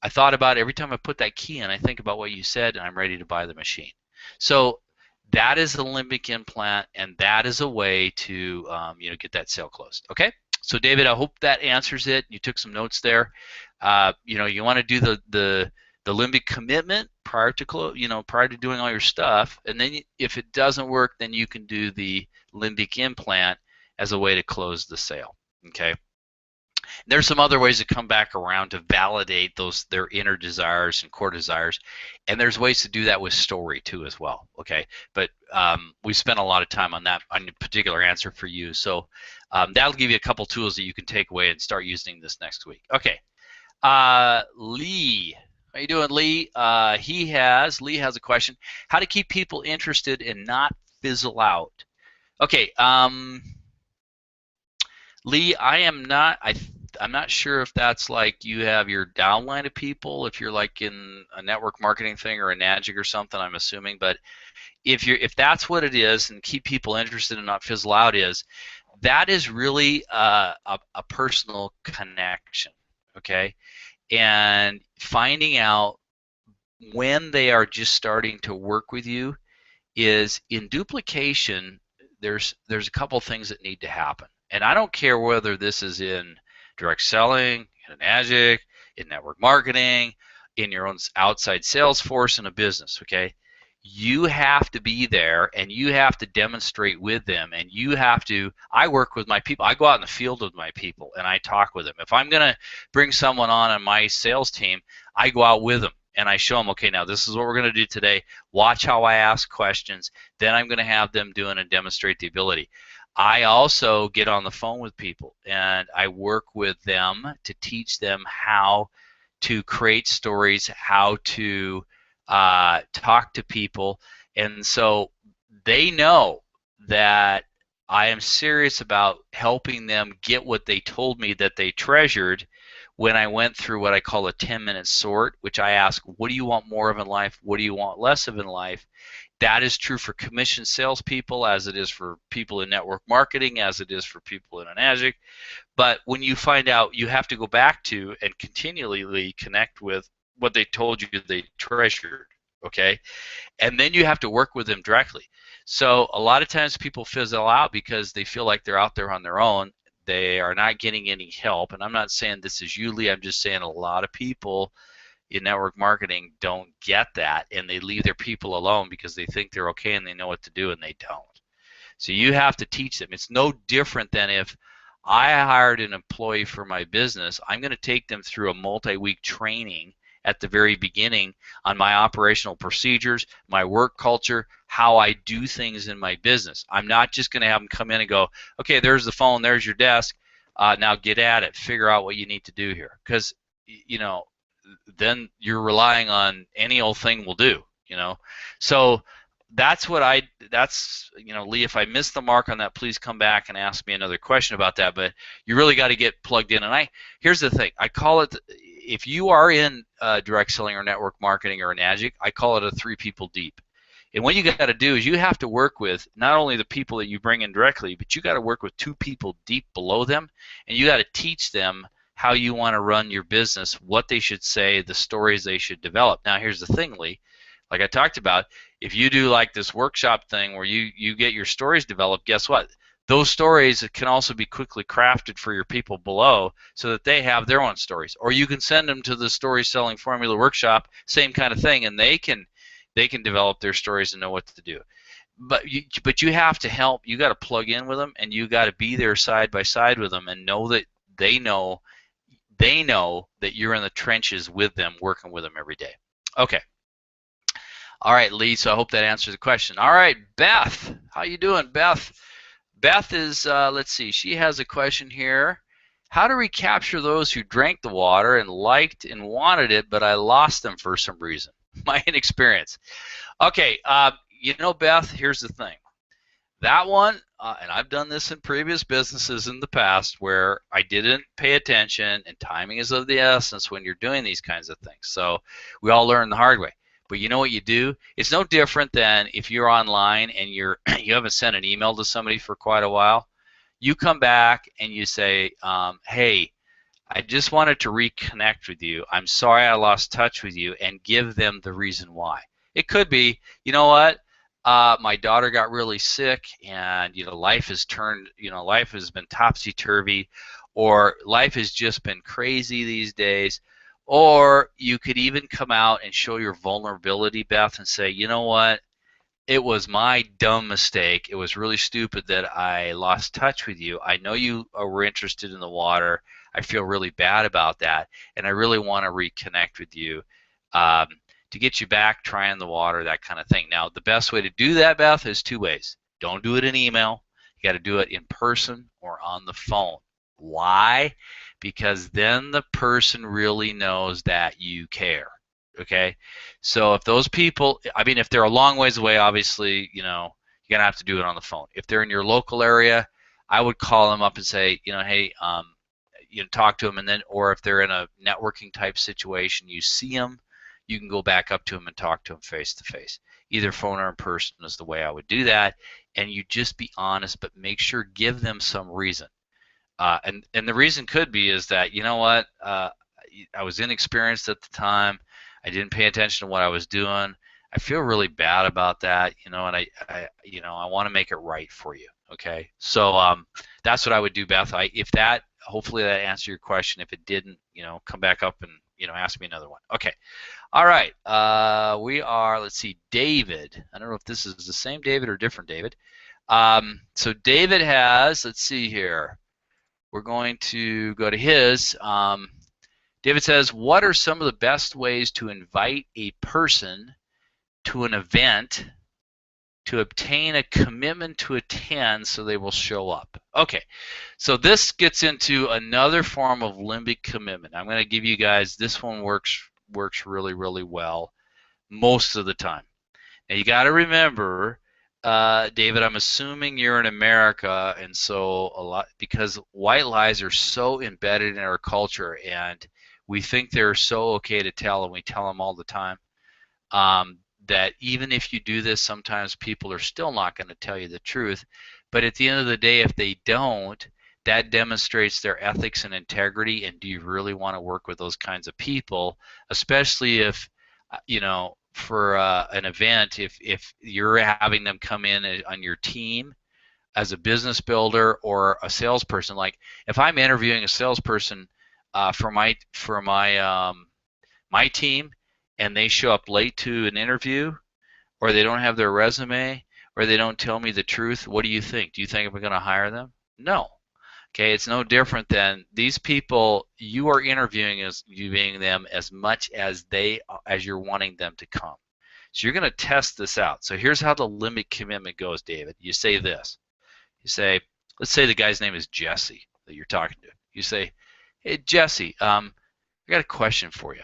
I thought about it. Every time I put that key in, I think about what you said, and I'm ready to buy the machine. So that is the limbic implant, and that is a way to get that sale closed. Okay? So David, I hope that answers it. You took some notes there. You want to do the limbic commitment prior to doing all your stuff, and then if it doesn't work, then you can do the limbic implant as a way to close the sale. Okay? There's some other ways to come back around to validate their inner desires and core desires, and there's ways to do that with story too as well. Okay, but we spent a lot of time on that on a particular answer for you, so that'll give you a couple tools that you can take away and start using this next week. Okay, Lee, how you doing, Lee? Lee has a question: how to keep people interested and not fizzle out? Okay, Lee, I I'm not sure if that's like you have your downline of people, if you're like in a network marketing thing or a Nagic or something, I'm assuming. But if that's what it is, and keep people interested and not fizzle out is, that is really a personal connection, okay? And finding out when they are just starting to work with you is in duplication. There's a couple things that need to happen, and I don't care whether this is in direct selling, in a Nagic, in network marketing, in your own outside sales force in a business, okay? You have to be there and you have to demonstrate with them, and you have to, I work with my people, I go out in the field with my people and I talk with them. If I'm going to bring someone on my sales team, I go out with them and I show them, okay, now this is what we're going to do today. Watch how I ask questions. Then I'm going to have them doing and demonstrate the ability. I also get on the phone with people and I work with them to teach them how to create stories, how to talk to people, and so they know that I am serious about helping them get what they told me that they treasured when I went through what I call a 10-minute sort, which I ask, what do you want more of in life? What do you want less of in life? That is true for commission salespeople, as it is for people in network marketing, as it is for people in an Nagic. But when you find out, you have to go back to and continually connect with what they told you they treasured, okay? And then you have to work with them directly. So a lot of times people fizzle out because they feel like they're out there on their own. They are not getting any help. And I'm not saying this is you, Lee. I'm just saying a lot of people in network marketing don't get that, and they leave their people alone because they think they're okay and they know what to do, and they don't. So you have to teach them. It's no different than if I hired an employee for my business. I'm going to take them through a multi-week training at the very beginning on my operational procedures, my work culture, how I do things in my business. I'm not just going to have them come in and go, okay, there's the phone, there's your desk, now get at it, figure out what you need to do here. Because, you know, then you're relying on any old thing will do, you know. So that's what you know, Lee, if I missed the mark on that, please come back and ask me another question about that. But you really got to get plugged in. And here's the thing, I call it, if you are in direct selling or network marketing or a Nagic, I call it a 3 people deep. And what you got to do is you have to work with not only the people that you bring in directly, but you got to work with 2 people deep below them, and you got to teach them how you want to run your business, what they should say, the stories they should develop. Now here's the thing, Lee, like I talked about, if you do like this workshop thing where you get your stories developed, guess what? Those stories can also be quickly crafted for your people below so that they have their own stories. Or you can send them to the Story Selling Formula Workshop, same kind of thing, and they can develop their stories and know what to do. But you have to help. You got to plug in with them, and you got to be there side by side with them and know that they know that you're in the trenches with them, working with them every day. Okay. All right, Lee, so I hope that answers the question. All right, Beth, how you doing, Beth? Beth is, let's see, she has a question here. How to recapture those who drank the water and liked and wanted it, but I lost them for some reason? My inexperience. Okay, you know, Beth, here's the thing. That one, and I've done this in previous businesses in the past where I didn't pay attention, and timing is of the essence when you're doing these kinds of things. So we all learn the hard way. But you know what you do? It's no different than if you're online and you haven't sent an email to somebody for quite a while. You come back and you say, hey, I just wanted to reconnect with you. I'm sorry I lost touch with you, and give them the reason why. It could be, you know what? My daughter got really sick, and life has been topsy-turvy, or life has just been crazy these days. Or you could even come out and show your vulnerability, Beth, and say, you know what? It was my dumb mistake. It was really stupid that I lost touch with you. I know you were interested in the water. I feel really bad about that, and I really want to reconnect with you to get you back trying the water, that kind of thing. Now, the best way to do that, Beth, is 2 ways. Don't do it in email. You got to do it in person or on the phone. Why? Because then the person really knows that you care. Okay? So if those people, I mean, if they're a long ways away, obviously, you're going to have to do it on the phone. If they're in your local area, I would call them up and say, hey, talk to them, and then, or if they're in a networking type situation, you see them, you can go back up to them and talk to them face to face. Either phone or in person is the way I would do that, and you just be honest, but make sure give them some reason. And the reason could be is that, you know what, I was inexperienced at the time. I didn't pay attention to what I was doing. I feel really bad about that, and I want to make it right for you. Okay, so that's what I would do, Beth. Hopefully that answered your question. If it didn't, come back up and ask me another one. Okay, all right. Let's see, David. I don't know if this is the same David or different David. So David has, let's see here. We're going to go to his. David says, what are some of the best ways to invite a person to an event to obtain a commitment to attend so they will show up? Okay, so this gets into another form of limbic commitment. I'm going to give you guys, this one works really, really well most of the time. Now you got to remember, David, I'm assuming you're in America, and so because white lies are so embedded in our culture, and we think they're so okay to tell, and we tell them all the time, that even if you do this, sometimes people are still not going to tell you the truth. But at the end of the day, if they don't, that demonstrates their ethics and integrity. And do you really want to work with those kinds of people, especially if, for an event, if you're having them come in on your team as a business builder or a salesperson? Like if I'm interviewing a salesperson for my team, and they show up late to an interview, or they don't have their resume, or they don't tell me the truth, what do you think? Do you think I'm going to hire them? No. Okay, it's no different than these people. You are interviewing them as much as you're wanting them to come. So you're going to test this out. So here's how the limbic commitment goes, David. You say this. You say, let's say the guy's name is Jesse that you're talking to. You say, hey, Jesse, I got a question for you.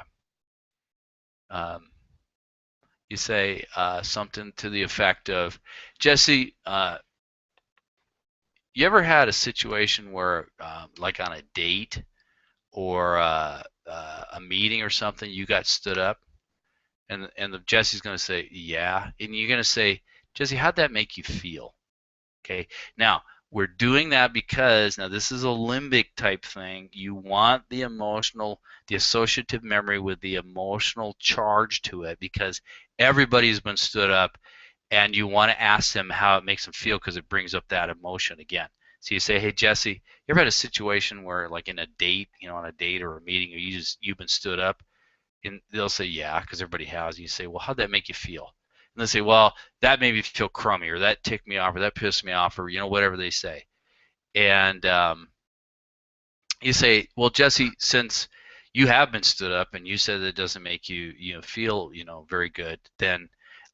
You say something to the effect of, Jesse, you ever had a situation where, like on a date or a meeting or something, you got stood up? And Jesse's going to say, yeah. And you're going to say, Jesse, how'd that make you feel? Okay. Now, we're doing that because, now this is a limbic type thing. You want the associative memory with the emotional charge to it, because everybody's been stood up, and you want to ask them how it makes them feel, because it brings up that emotion again. So you say, hey, Jesse, you ever had a situation where, like in a date, on a date or a meeting, you've been stood up? And they'll say, yeah, because everybody has. And you say, well, how'd that make you feel? And they say, well, that made me feel crummy, or that ticked me off, or that pissed me off, or whatever they say. And you say, well, Jesse, since you have been stood up and you said that it doesn't make you feel very good, then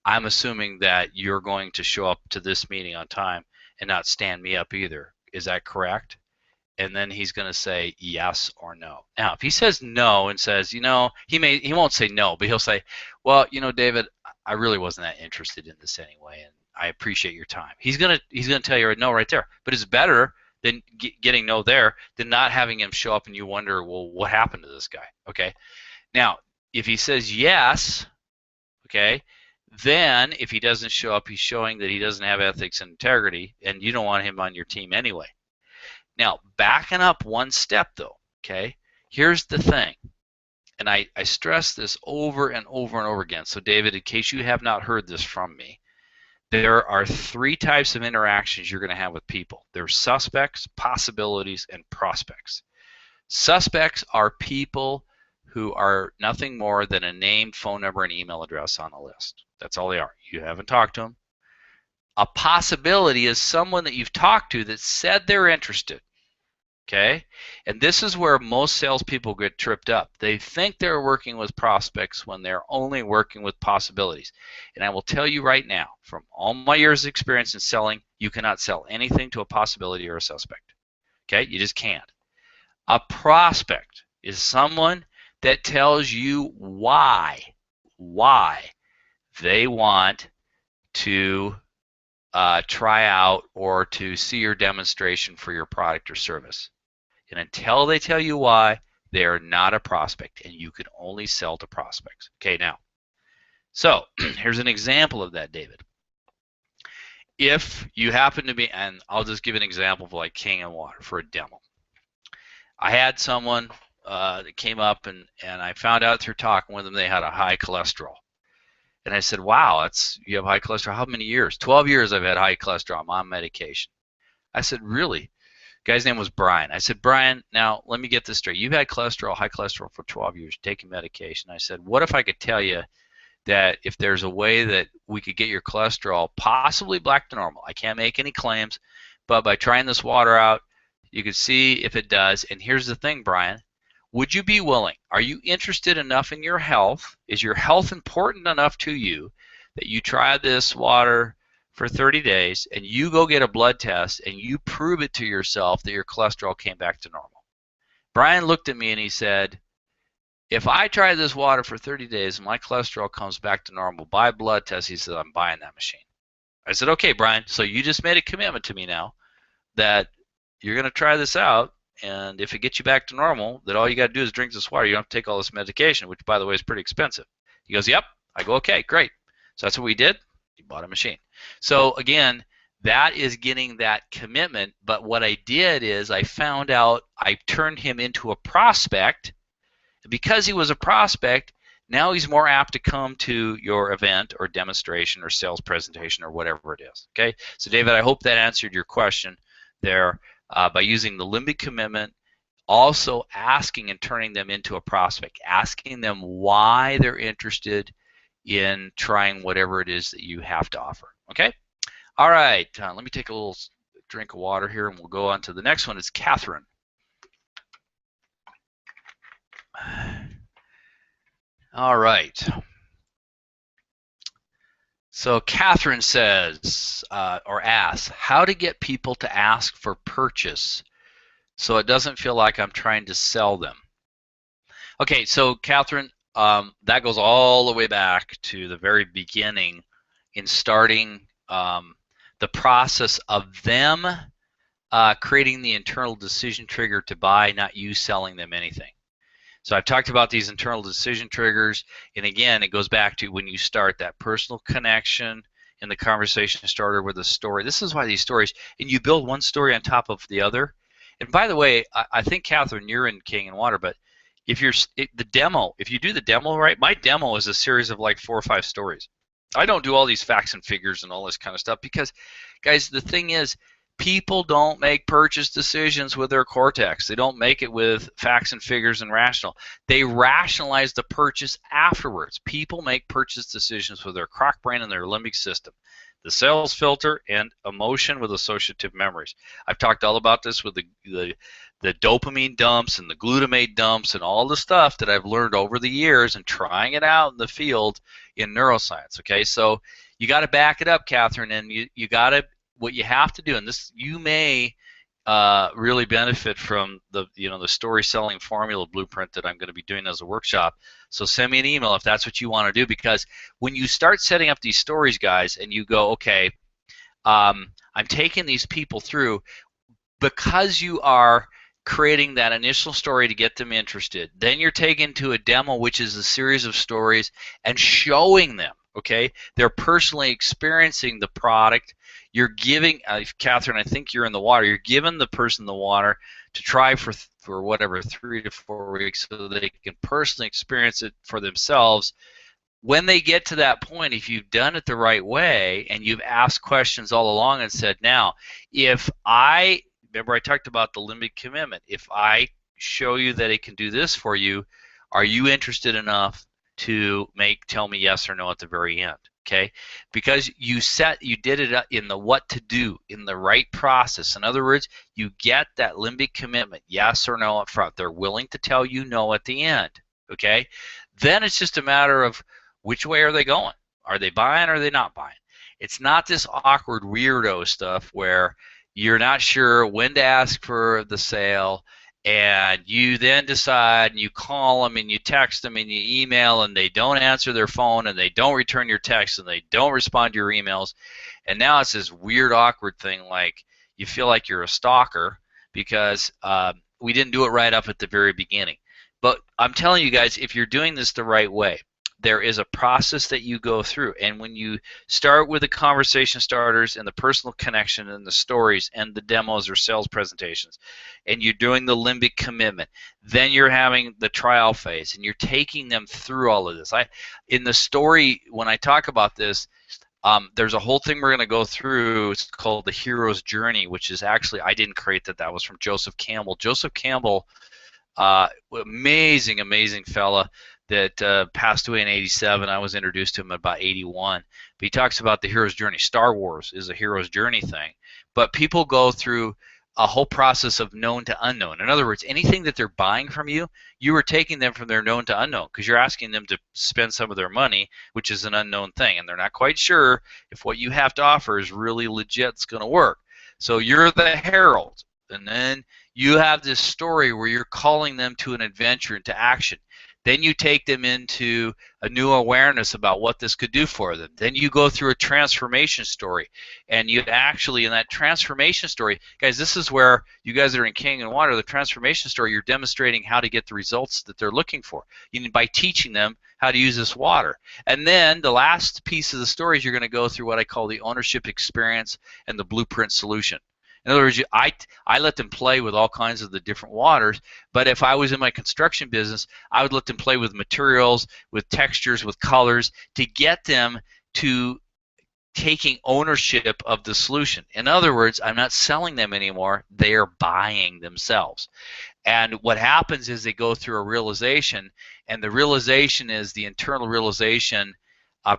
I'm assuming that you're going to show up to this meeting on time and not stand me up either. Is that correct? And then he's going to say yes or no. Now, if he says no and says, he won't say no, but he'll say, well, David, I really wasn't that interested in this anyway, and I appreciate your time. He's gonna tell you no right there. But it's better than getting no there than not having him show up and you wonder, well, what happened to this guy? Okay. Now, if he says yes, okay, then if he doesn't show up, he's showing that he doesn't have ethics and integrity, and you don't want him on your team anyway. Now, backing up one step though, okay, here's the thing, and I stress this over and over and over again. So David, in case you have not heard this from me, there are 3 types of interactions you're going to have with people. There's suspects, possibilities, and prospects. Suspects are people who are nothing more than a name, phone number, and email address on a list. That's all they are. You haven't talked to them. A possibility is someone that you've talked to that said they're interested. Okay? And this is where most salespeople get tripped up. They think they're working with prospects when they're only working with possibilities. And I will tell you right now, from all my years of experience in selling, you cannot sell anything to a possibility or a suspect. Okay? You just can't. A prospect is someone that tells you why they want to try out or to see your demonstration for your product or service. And until they tell you why, they are not a prospect, and you can only sell to prospects. Okay, now, so here's an example of that, David. If you happen to be, and I'll just give an example of like King and Water for a demo. I had someone that came up, and I found out through talking with them they had a high cholesterol. And I said, wow, you have high cholesterol. How many years? 12 years I've had high cholesterol. I'm on medication. I said, really? The guy's name was Brian. I said, Brian, now let me get this straight. You've had cholesterol, high cholesterol for 12 years, taking medication. I said, what if I could tell you that if there's a way that we could get your cholesterol possibly back to normal? I can't make any claims, but by trying this water out, you can see if it does. And here's the thing, Brian. Would you be willing? Are you interested enough in your health? Is your health important enough to you that you try this water for 30 days and you go get a blood test and you prove it to yourself that your cholesterol came back to normal? Brian looked at me and he said, if I try this water for 30 days and my cholesterol comes back to normal by blood test, he said, I'm buying that machine. I said, okay, Brian, so you just made a commitment to me now that you're going to try this out, and if it gets you back to normal, that all you got to do is drink this water. You don't have to take all this medication, which, by the way, is pretty expensive. He goes, yep. I go, okay, great. So that's what we did. He bought a machine. So, again, that is getting that commitment, but what I did is I found out I turned him into a prospect. Because he was a prospect, now he's more apt to come to your event or demonstration or sales presentation or whatever it is. Okay? So, David, I hope that answered your question there. By using the limbic commitment, also asking and turning them into a prospect, asking them why they're interested in trying whatever it is that you have to offer. Okay? All right. Let me take a little drink of water here, and we'll go on to the next one. It's Catherine. All right. So Catherine says, or asks, how to get people to ask for purchase so it doesn't feel like I'm trying to sell them. Okay, so Catherine, that goes all the way back to the very beginning in starting the process of them creating the internal decision trigger to buy, not you selling them anything. So I've talked about these internal decision triggers, and again, it goes back to when you start that personal connection in the conversation starter with a story. This is why these stories, and you build one story on top of the other. And by the way, I think, Catherine, you're in King and Water, but if you're the demo, if you do the demo right, my demo is a series of like 4 or 5 stories. I don't do all these facts and figures and all this kind of stuff because, guys, the thing is, people don't make purchase decisions with their cortex. They don't make it with facts and figures and rational. They rationalize the purchase afterwards. People make purchase decisions with their croc brain and their limbic system, the sales filter, and emotion with associative memories. I've talked all about this with the dopamine dumps and the glutamate dumps and all the stuff that I've learned over the years and trying it out in the field in neuroscience. Okay, so you got to back it up, Catherine, and you got to. What you have to do, and this you may really benefit from the story selling formula blueprint that I'm going to be doing as a workshop. So send me an email if that's what you want to do, because when you start setting up these stories, guys, and you go, okay, I'm taking these people through, because you are creating that initial story to get them interested. Then you're taken to a demo, which is a series of stories, and showing them. Okay, they're personally experiencing the product. You're giving, Catherine, I think you're in the water. You're giving the person the water to try for whatever 3 to 4 weeks, so they can personally experience it for themselves. When they get to that point, if you've done it the right way and you've asked questions all along and said, now, remember I talked about the limbic commitment. If I show you that it can do this for you, are you interested enough to tell me yes or no at the very end? Okay, because you did it in the what to do, in the right process. In other words, you get that limbic commitment, yes or no up front. They're willing to tell you no at the end. Okay, then it's just a matter of which way are they going? Are they buying or are they not buying? It's not this awkward weirdo stuff where you're not sure when to ask for the sale, and you then decide, and you call them, and you text them, and you email, and they don't answer their phone, and they don't return your text, and they don't respond to your emails. And now it's this weird, awkward thing like you feel like you're a stalker because we didn't do it right up at the very beginning. But I'm telling you guys, if you're doing this the right way, there is a process that you go through. And when you start with the conversation starters and the personal connection and the stories and the demos or sales presentations, and you're doing the limbic commitment, then you're having the trial phase and you're taking them through all of this. In the story, when I talk about this, there's a whole thing we're going to go through. It's called the hero's journey, which is actually, I didn't create that. That was from Joseph Campbell. Joseph Campbell, amazing, amazing fella that passed away in '87. I was introduced to him at about '81. But he talks about the hero's journey. Star Wars is a hero's journey thing. But people go through a whole process of known to unknown. In other words, anything that they're buying from you, you are taking them from their known to unknown because you're asking them to spend some of their money, which is an unknown thing, and they're not quite sure if what you have to offer is really legit, it's going to work. So you're the herald, and then you have this story where you're calling them to an adventure, into action. Then you take them into a new awareness about what this could do for them. Then you go through a transformation story. And you actually, in that transformation story, guys, this is where you guys that are in King and Water, the transformation story, you're demonstrating how to get the results that they're looking for by teaching them how to use this water. And then the last piece of the story is you're going to go through what I call the ownership experience and the blueprint solution. In other words, I let them play with all kinds of the different waters, but if I was in my construction business, I would let them play with materials, with textures, with colors, to get them to taking ownership of the solution. In other words, I'm not selling them anymore, they are buying themselves. And what happens is they go through a realization, and the realization is the internal realization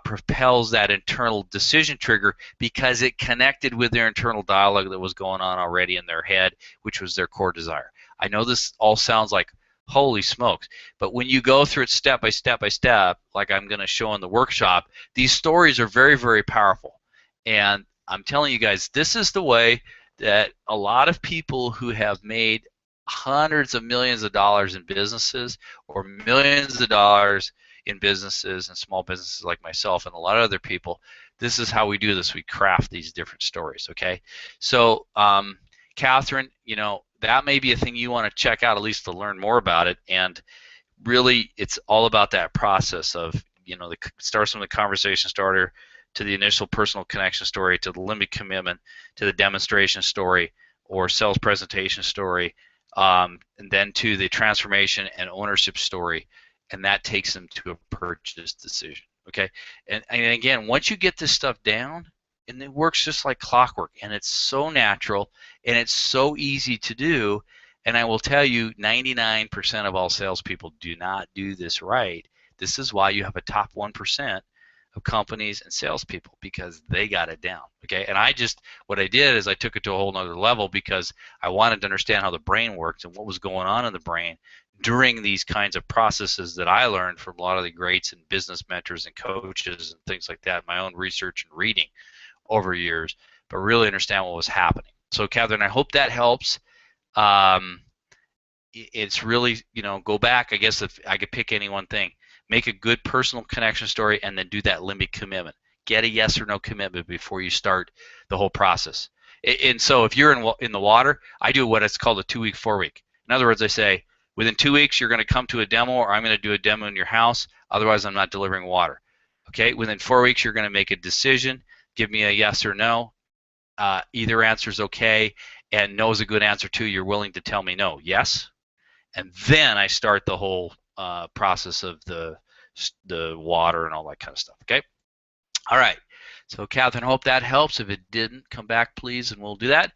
propels that internal decision trigger because it connected with their internal dialogue that was going on already in their head, which was their core desire. I know this all sounds like holy smokes, but when you go through it step by step by step, like I'm going to show in the workshop, these stories are very, very powerful. And I'm telling you guys, this is the way that a lot of people who have made hundreds of millions of dollars in businesses or millions of dollars in businesses and small businesses like myself and a lot of other people, this is how we do this. We craft these different stories, okay? So, Catherine, you know, that may be a thing you want to check out, at least to learn more about it. And really, it's all about that process of, you know, starts from the conversation starter to the initial personal connection story to the limbic commitment to the demonstration story or sales presentation story, and then to the transformation and ownership story. And that takes them to a purchase decision, okay? And again, once you get this stuff down, and it works just like clockwork, and it's so natural, and it's so easy to do, and I will tell you, 99% of all salespeople do not do this right. This is why you have a top 1% of companies and salespeople, because they got it down, okay? And what I did is I took it to a whole nother level because I wanted to understand how the brain works and what was going on in the brain during these kinds of processes that I learned from a lot of the greats and business mentors and coaches and things like that, my own research and reading over years, but really understand what was happening. So, Catherine, I hope that helps. It's really, you know, go back, I guess if I could pick any one thing, make a good personal connection story and then do that limbic commitment. Get a yes or no commitment before you start the whole process. And so if you're in the water, I do what it's called a 2-week, 4-week. In other words, I say, within 2 weeks, you're going to come to a demo, or I'm going to do a demo in your house. Otherwise, I'm not delivering water. Okay? Within 4 weeks, you're going to make a decision. Give me a yes or no. Either answer is okay, and no is a good answer too. You're willing to tell me no. Yes? And then I start the whole process of the water and all that kind of stuff. Okay? All right. So, Catherine, hope that helps. If it didn't, come back, please, and we'll do that.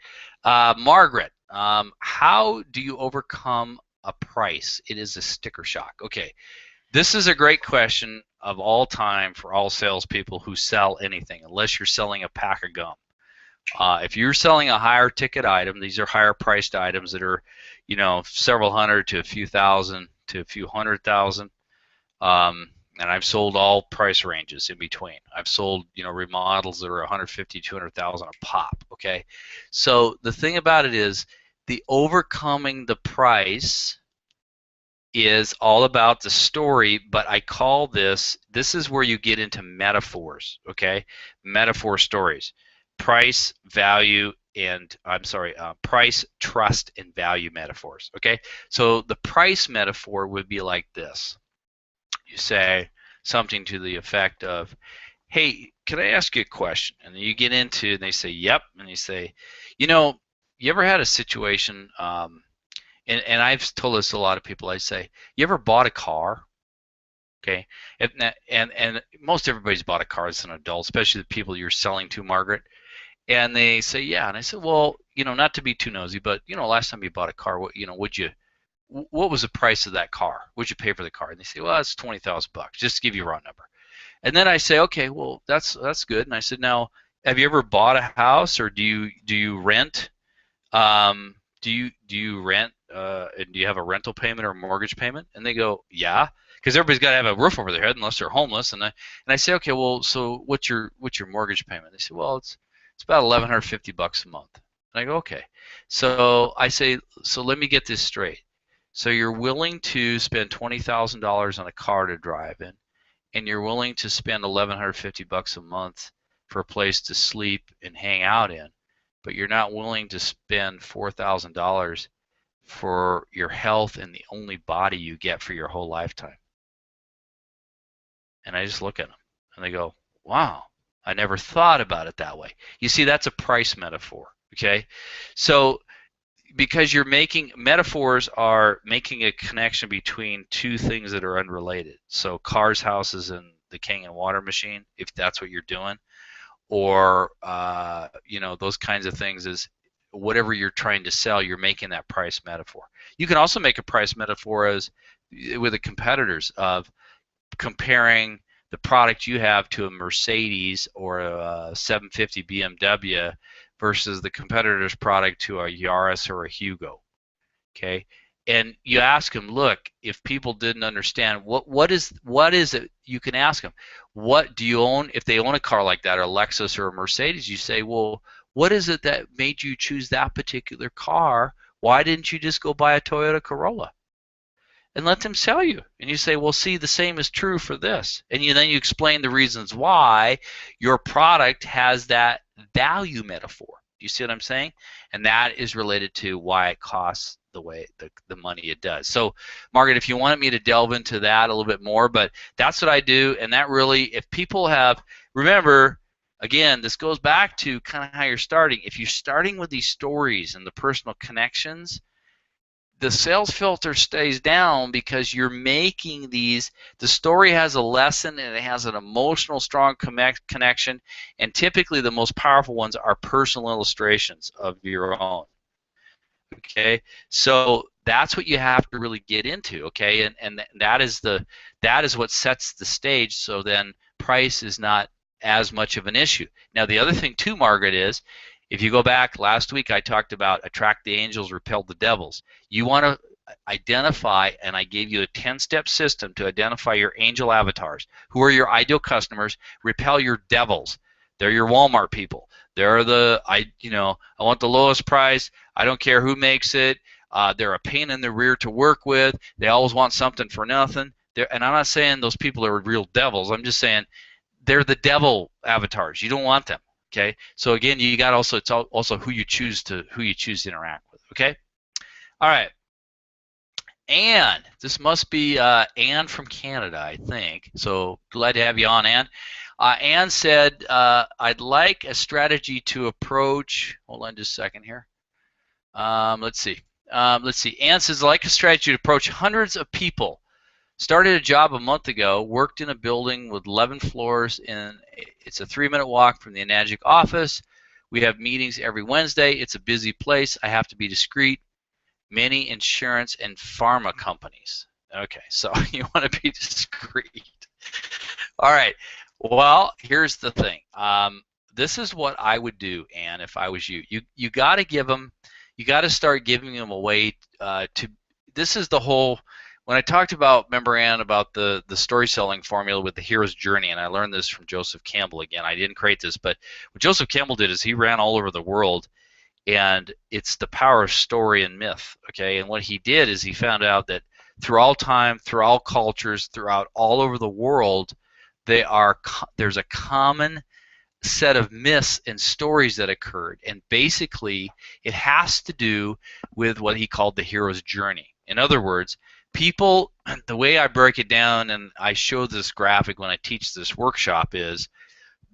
Margaret, how do you overcome a price? It is a sticker shock. Okay, this is a great question of all time for all salespeople who sell anything, unless you're selling a pack of gum. If you're selling a higher ticket item, these are higher priced items that are, you know, several hundred to a few thousand to a few $100,000. And I've sold all price ranges in between. I've sold, you know, remodels that are 150, 200,000 a pop. Okay, so the thing about it is, the overcoming the price is all about the story, but I call this is where you get into metaphors, okay? Metaphor stories. Price, value, price, trust, and value metaphors. Okay, so the price metaphor would be like this. You say something to the effect of, hey, can I ask you a question? And you get into, and they say, yep. And you say, you know, you ever had a situation, and I've told this to a lot of people, I say, you ever bought a car? Okay, and most everybody's bought a car as an adult, especially the people you're selling to, Margaret. And they say, yeah. And I said, well, not to be too nosy, but last time you bought a car, what was the price of that car? What'd you pay for the car? And they say, well, it's $20,000, just to give you a round number. And then I say, okay, well, that's good. And I said, now, have you ever bought a house, or do you rent? Do you rent? And do you have a rental payment or a mortgage payment? And they go, yeah, because everybody's got to have a roof over their head unless they're homeless. And I say, okay, well, so what's your mortgage payment? They say, well, it's about $1,150 a month. And I go, okay. So I say, so let me get this straight. So you're willing to spend $20,000 on a car to drive in, and you're willing to spend $1,150 a month for a place to sleep and hang out in, but you're not willing to spend $4,000 for your health and the only body you get for your whole lifetime. And I just look at them, and they go, wow, I never thought about it that way. You see, that's a price metaphor, okay? So because metaphors are making a connection between two things that are unrelated. So cars, houses, and the King and water machine, if that's what you're doing, or those kinds of things, is whatever you're trying to sell, you're making that price metaphor. You can also make a price metaphor as with the competitors of comparing the product you have to a Mercedes or a 750 BMW versus the competitor's product to a Yaris or a Hugo. Okay, and you ask them, look, if people didn't understand what is it, you can ask them, what do you own? If they own a car like that, or a Lexus or a Mercedes, you say, well, what is it that made you choose that particular car? Why didn't you just go buy a Toyota Corolla? And let them sell you. And you say, well, see, the same is true for this. And then you explain the reasons why your product has that value metaphor. Do you see what I'm saying? And that is related to why it costs the way the money it does. So, Margaret, if you wanted me to delve into that a little bit more, but that's what I do. And that really, if people have, remember, again, this goes back to kind of how you're starting. If you're starting with these stories and the personal connections, the sales filter stays down because you're making these, the story has a lesson and it has an emotional strong connection, and typically the most powerful ones are personal illustrations of your own. Okay, so that's what you have to really get into, okay, and that is what sets the stage, so then price is not as much of an issue. Now the other thing too, Margaret, is if you go back last week, I talked about attract the angels, repel the devils. You want to identify, and I gave you a 10-step system to identify your angel avatars. Who are your ideal customers? Repel your devils. They're your Walmart people. They're I want the lowest price. I don't care who makes it. They're a pain in the rear to work with. They always want something for nothing. And I'm not saying those people are real devils. I'm just saying they're the devil avatars. You don't want them. Okay, so again, you got it's also who you choose to interact with. Okay, all right. Anne, this must be Anne from Canada, I think. So glad to have you on, Anne. Anne said, "I'd like a strategy to approach." Hold on just a second here. Let's see. Anne says, "I'd like a strategy to approach hundreds of people. Started a job a month ago, worked in a building with 11 floors, and it's a 3-minute walk from the Enagic office. We have meetings every Wednesday. It's a busy place. I have to be discreet. Many insurance and pharma companies." Okay, so you want to be discreet. All right, well, here's the thing. This is what I would do, Anne, if I was you. You got to give them, you got to start giving them a way to, this is the whole, when I talked about, remember, Ann, about the story selling formula with the hero's journey, and I learned this from Joseph Campbell. Again, I didn't create this, but what Joseph Campbell did is he ran all over the world, and it's the power of story and myth, okay? And what he did is he found out that through all time, through all cultures, throughout all over the world, there's a common set of myths and stories that occurred, and basically it has to do with what he called the hero's journey. In other words, people, the way I break it down, and I show this graphic when I teach this workshop, is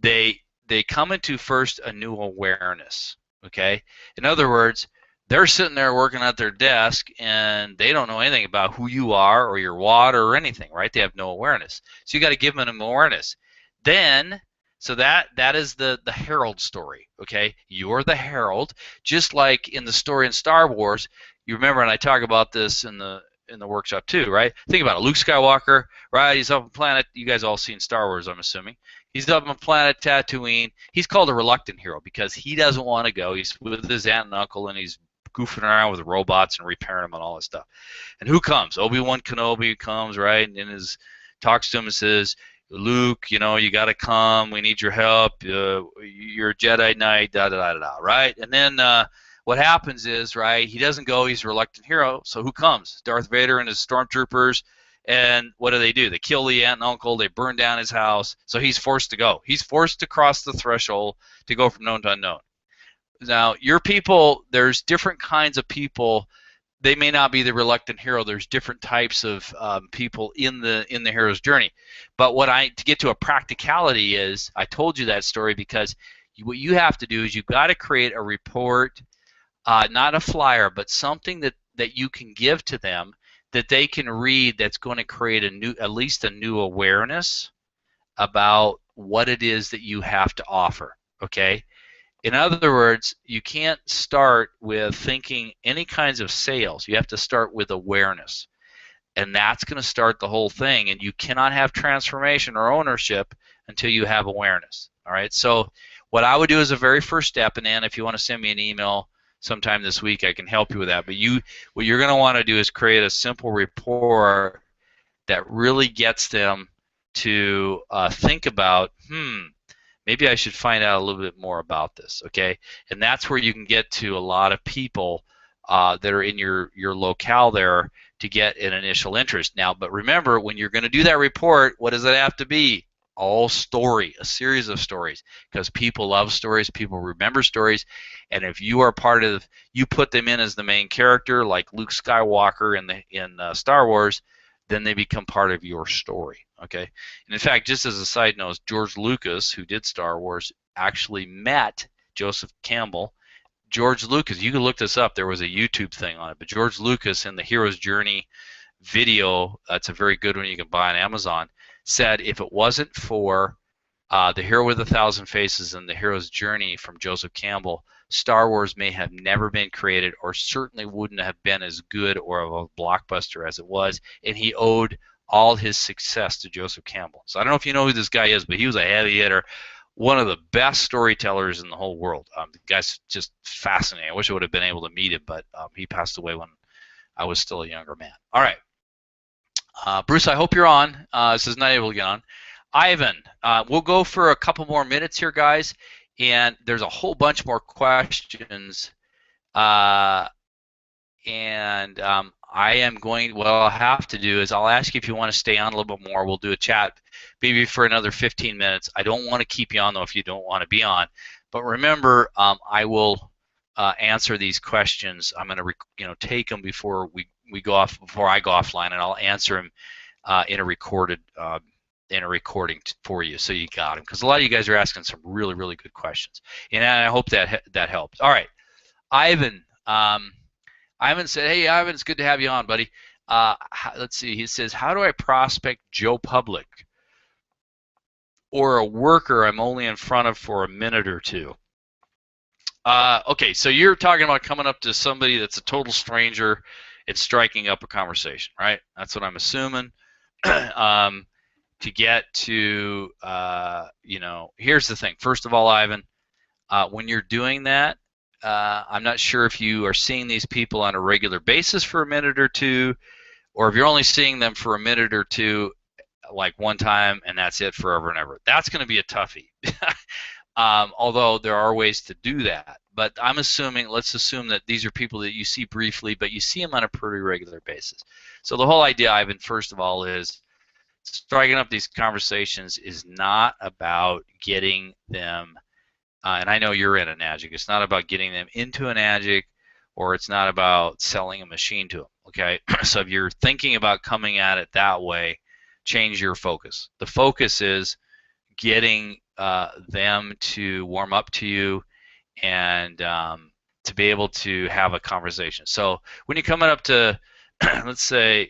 they come into first a new awareness. Okay, in other words, they're sitting there working at their desk and they don't know anything about who you are or your water or anything, right? They have no awareness. So you got to give them an awareness. Then, so that is the herald story. Okay, you're the herald, just like in the story in Star Wars. You remember, and I talk about this in the workshop too, right? Think about it. Luke Skywalker, right? He's up on planet. You guys all seen Star Wars, I'm assuming. He's up on planet Tatooine. He's called a reluctant hero because he doesn't want to go. He's with his aunt and uncle, and he's goofing around with robots and repairing them and all this stuff. And who comes? Obi-Wan Kenobi comes, right? And talks to him and says, Luke, you know, you got to come. We need your help. You're a Jedi Knight, da-da-da-da-da, right? And then what happens is, right, he doesn't go. He's a reluctant hero. So who comes? Darth Vader and his stormtroopers. And what do? They kill the aunt and uncle. They burn down his house. So he's forced to go. He's forced to cross the threshold to go from known to unknown. Now, your people, there's different kinds of people. They may not be the reluctant hero. There's different types of people in the hero's journey. But to get to a practicality is, I told you that story because what you have to do is you've got to create a report, not a flyer, but something that you can give to them that they can read that's going to create at least a new awareness about what it is that you have to offer, okay? In other words, you can't start with thinking any kinds of sales. You have to start with awareness. And that's going to start the whole thing. And you cannot have transformation or ownership until you have awareness, all right? So what I would do as a very first step, and Ann, if you want to send me an email sometime this week, I can help you with that. But what you're going to want to do is create a simple report that really gets them to think about, maybe I should find out a little bit more about this, okay? And that's where you can get to a lot of people that are in your locale there to get an initial interest. Now, but remember, when you're going to do that report, what does it have to be? All story, a series of stories, because people love stories, people remember stories, and if you are you put them in as the main character, like Luke Skywalker in Star Wars, then they become part of your story, okay? And in fact, just as a side note, George Lucas, who did Star Wars, actually met Joseph Campbell. George Lucas, you can look this up, there was a YouTube thing on it, but George Lucas in the Hero's Journey video, that's a very good one you can buy on Amazon, said if it wasn't for The Hero with a Thousand Faces and The Hero's Journey from Joseph Campbell, Star Wars may have never been created, or certainly wouldn't have been as good or of a blockbuster as it was, and he owed all his success to Joseph Campbell. So I don't know if you know who this guy is, but he was a heavy hitter, one of the best storytellers in the whole world. The guy's just fascinating. I wish I would have been able to meet him, but he passed away when I was still a younger man. All right. Bruce, I hope you're on. This is not able to get on. Ivan, we'll go for a couple more minutes here, guys, and there's a whole bunch more questions. I am going, what I'll have to do is I'll ask you if you want to stay on a little bit more. We'll do a chat maybe for another 15 minutes. I don't want to keep you on, though, if you don't want to be on. But remember, I will answer these questions. I'm going to take them before before I go offline, and I'll answer them in a recording for you, so you got them. Because a lot of you guys are asking some really, really good questions, and I hope that helped. All right, Ivan. Ivan said, "Hey, Ivan, it's good to have you on, buddy." Let's see. He says, "How do I prospect Joe Public or a worker I'm only in front of for a minute or two?" Okay, so you're talking about coming up to somebody that's a total stranger and striking up a conversation, right? That's what I'm assuming. To get to, here's the thing. First of all, Ivan, when you're doing that, I'm not sure if you are seeing these people on a regular basis for a minute or two, or if you're only seeing them for a minute or two, like one time, and that's it forever and ever. That's going to be a toughie. Although there are ways to do that. But let's assume that these are people that you see briefly, but you see them on a pretty regular basis. So the whole idea, Ivan, first of all, is striking up these conversations is not about getting them, and I know you're in an adjunct, it's not about getting them into an adjunct, or it's not about selling a machine to them, okay? So if you're thinking about coming at it that way, change your focus. The focus is getting them to warm up to you and to be able to have a conversation. So when you're coming up to, let's say,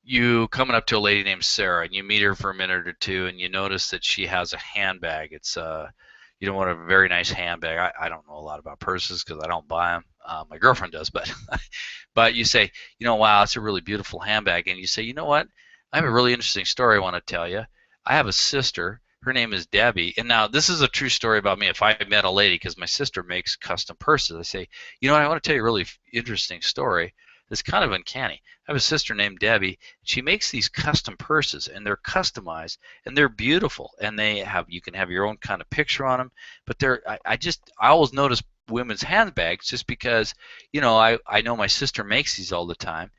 you coming up to a lady named Sarah and you meet her for a minute or two and you notice that she has a handbag. It's you know what, a very nice handbag. I don't know a lot about purses because I don't buy them. My girlfriend does, but but you say, you know, wow, it's a really beautiful handbag, and you say, you know what, I have a really interesting story I want to tell you. I have a sister. Her name is Debbie, and now this is a true story about me. If I met a lady, because my sister makes custom purses, I say, you know what, I want to tell you a really interesting story. It's kind of uncanny. I have a sister named Debbie. She makes these custom purses, and they're customized, and they're beautiful, and they have, you can have your own kind of picture on them. But they're, I always notice women's handbags just because, you know, I know my sister makes these all the time,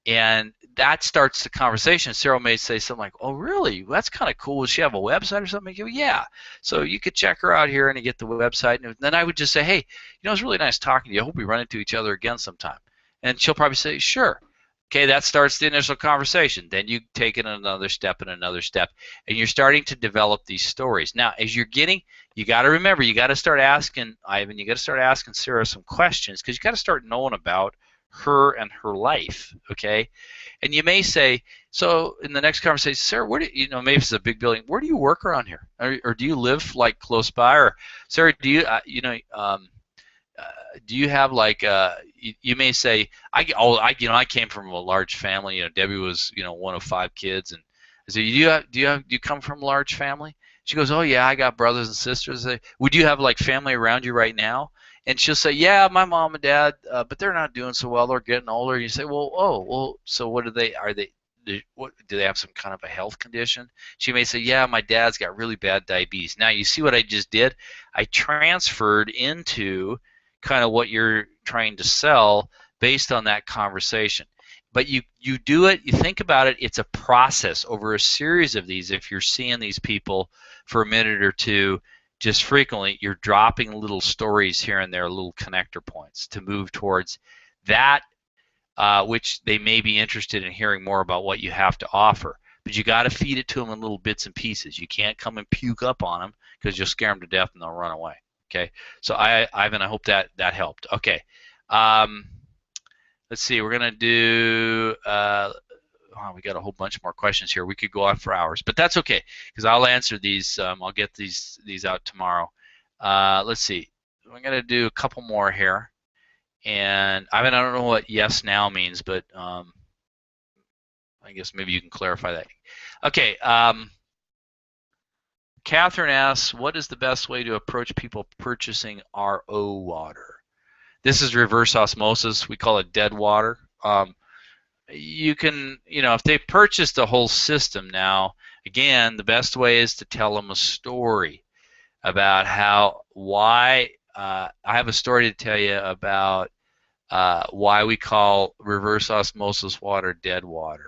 and that starts the conversation. Sarah may say something like, "Oh, really? That's kind of cool. Does she have a website or something?" You go, "Yeah." So you could check her out here and get the website, and then I would just say, "Hey, you know, it's really nice talking to you. I hope we run into each other again sometime." And she'll probably say, "Sure." Okay, that starts the initial conversation. Then you take it another step and another step, and you're starting to develop these stories. Now, as you're getting, you got to remember, you got to start asking Ivan, you got to start asking Sarah some questions, because you got to start knowing about her and her life. Okay, and you may say, so in the next conversation, Sarah, where do you know, maybe it's a big building, where do you work around here, or do you live like close by, or Sarah, do you do you have like you may say, I came from a large family. You know, Debbie was, you know, one of 5 kids, and I say, do you come from a large family? She goes, oh yeah, I got brothers and sisters. Would you have like family around you right now? And she'll say, yeah, my mom and dad, but they're not doing so well. They're getting older. You say, well, oh, well, so what do they? Are they? What do they have? Some kind of a health condition? She may say, yeah, my dad's got really bad diabetes. Now you see what I just did? I transferred into kind of what you're trying to sell based on that conversation. But you do it, you think about it, it's a process over a series of these. If you're seeing these people for a minute or two just frequently, you're dropping little stories here and there, little connector points to move towards that which they may be interested in hearing more about what you have to offer. But you got to feed it to them in little bits and pieces. You can't come and puke up on them, because you'll scare them to death and they'll run away. Okay, so Ivan, I hope that helped. Okay, let's see. We're gonna do. We got a whole bunch more questions here. We could go on for hours, but that's okay, because I'll answer these. I'll get these out tomorrow. Let's see. I'm gonna do a couple more here, and I don't know what yes now means, but I guess maybe you can clarify that. Okay. Catherine asks, what is the best way to approach people purchasing RO water? This is reverse osmosis. We call it dead water. You can, you know, if they purchased the whole system now, again, the best way is to tell them a story about why. I have a story to tell you about why we call reverse osmosis water dead water.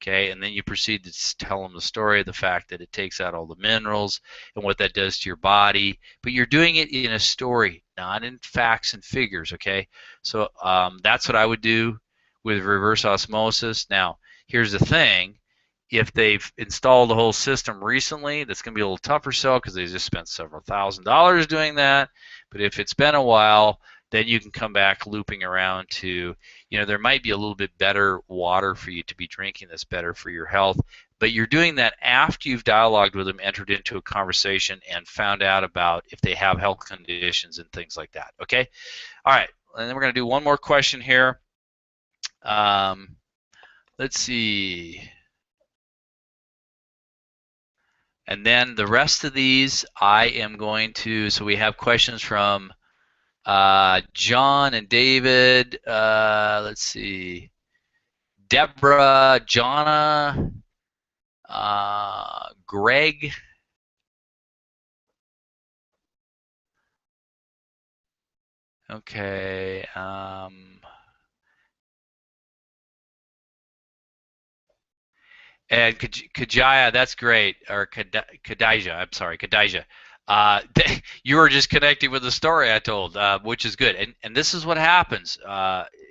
Okay, and then you proceed to tell them the story of the fact that it takes out all the minerals and what that does to your body. But you're doing it in a story, not in facts and figures. Okay, so that's what I would do with reverse osmosis. Now, here's the thing. If they've installed the whole system recently, that's going to be a little tougher sell, because they just spent several $1,000s doing that. But if it's been a while, then you can come back looping around to, you know, there might be a little bit better water for you to be drinking that's better for your health. But you're doing that after you've dialogued with them, entered into a conversation, and found out about if they have health conditions and things like that. Okay? All right. And then we're going to do one more question here. Let's see. And then the rest of these, I am going to, so we have questions from John and David. Let's see. Deborah, Jonna, Greg. Okay. And Kajaya, that's great. Or Kadija, I'm sorry, Kadija. You were just connecting with the story I told, which is good. And this is what happens.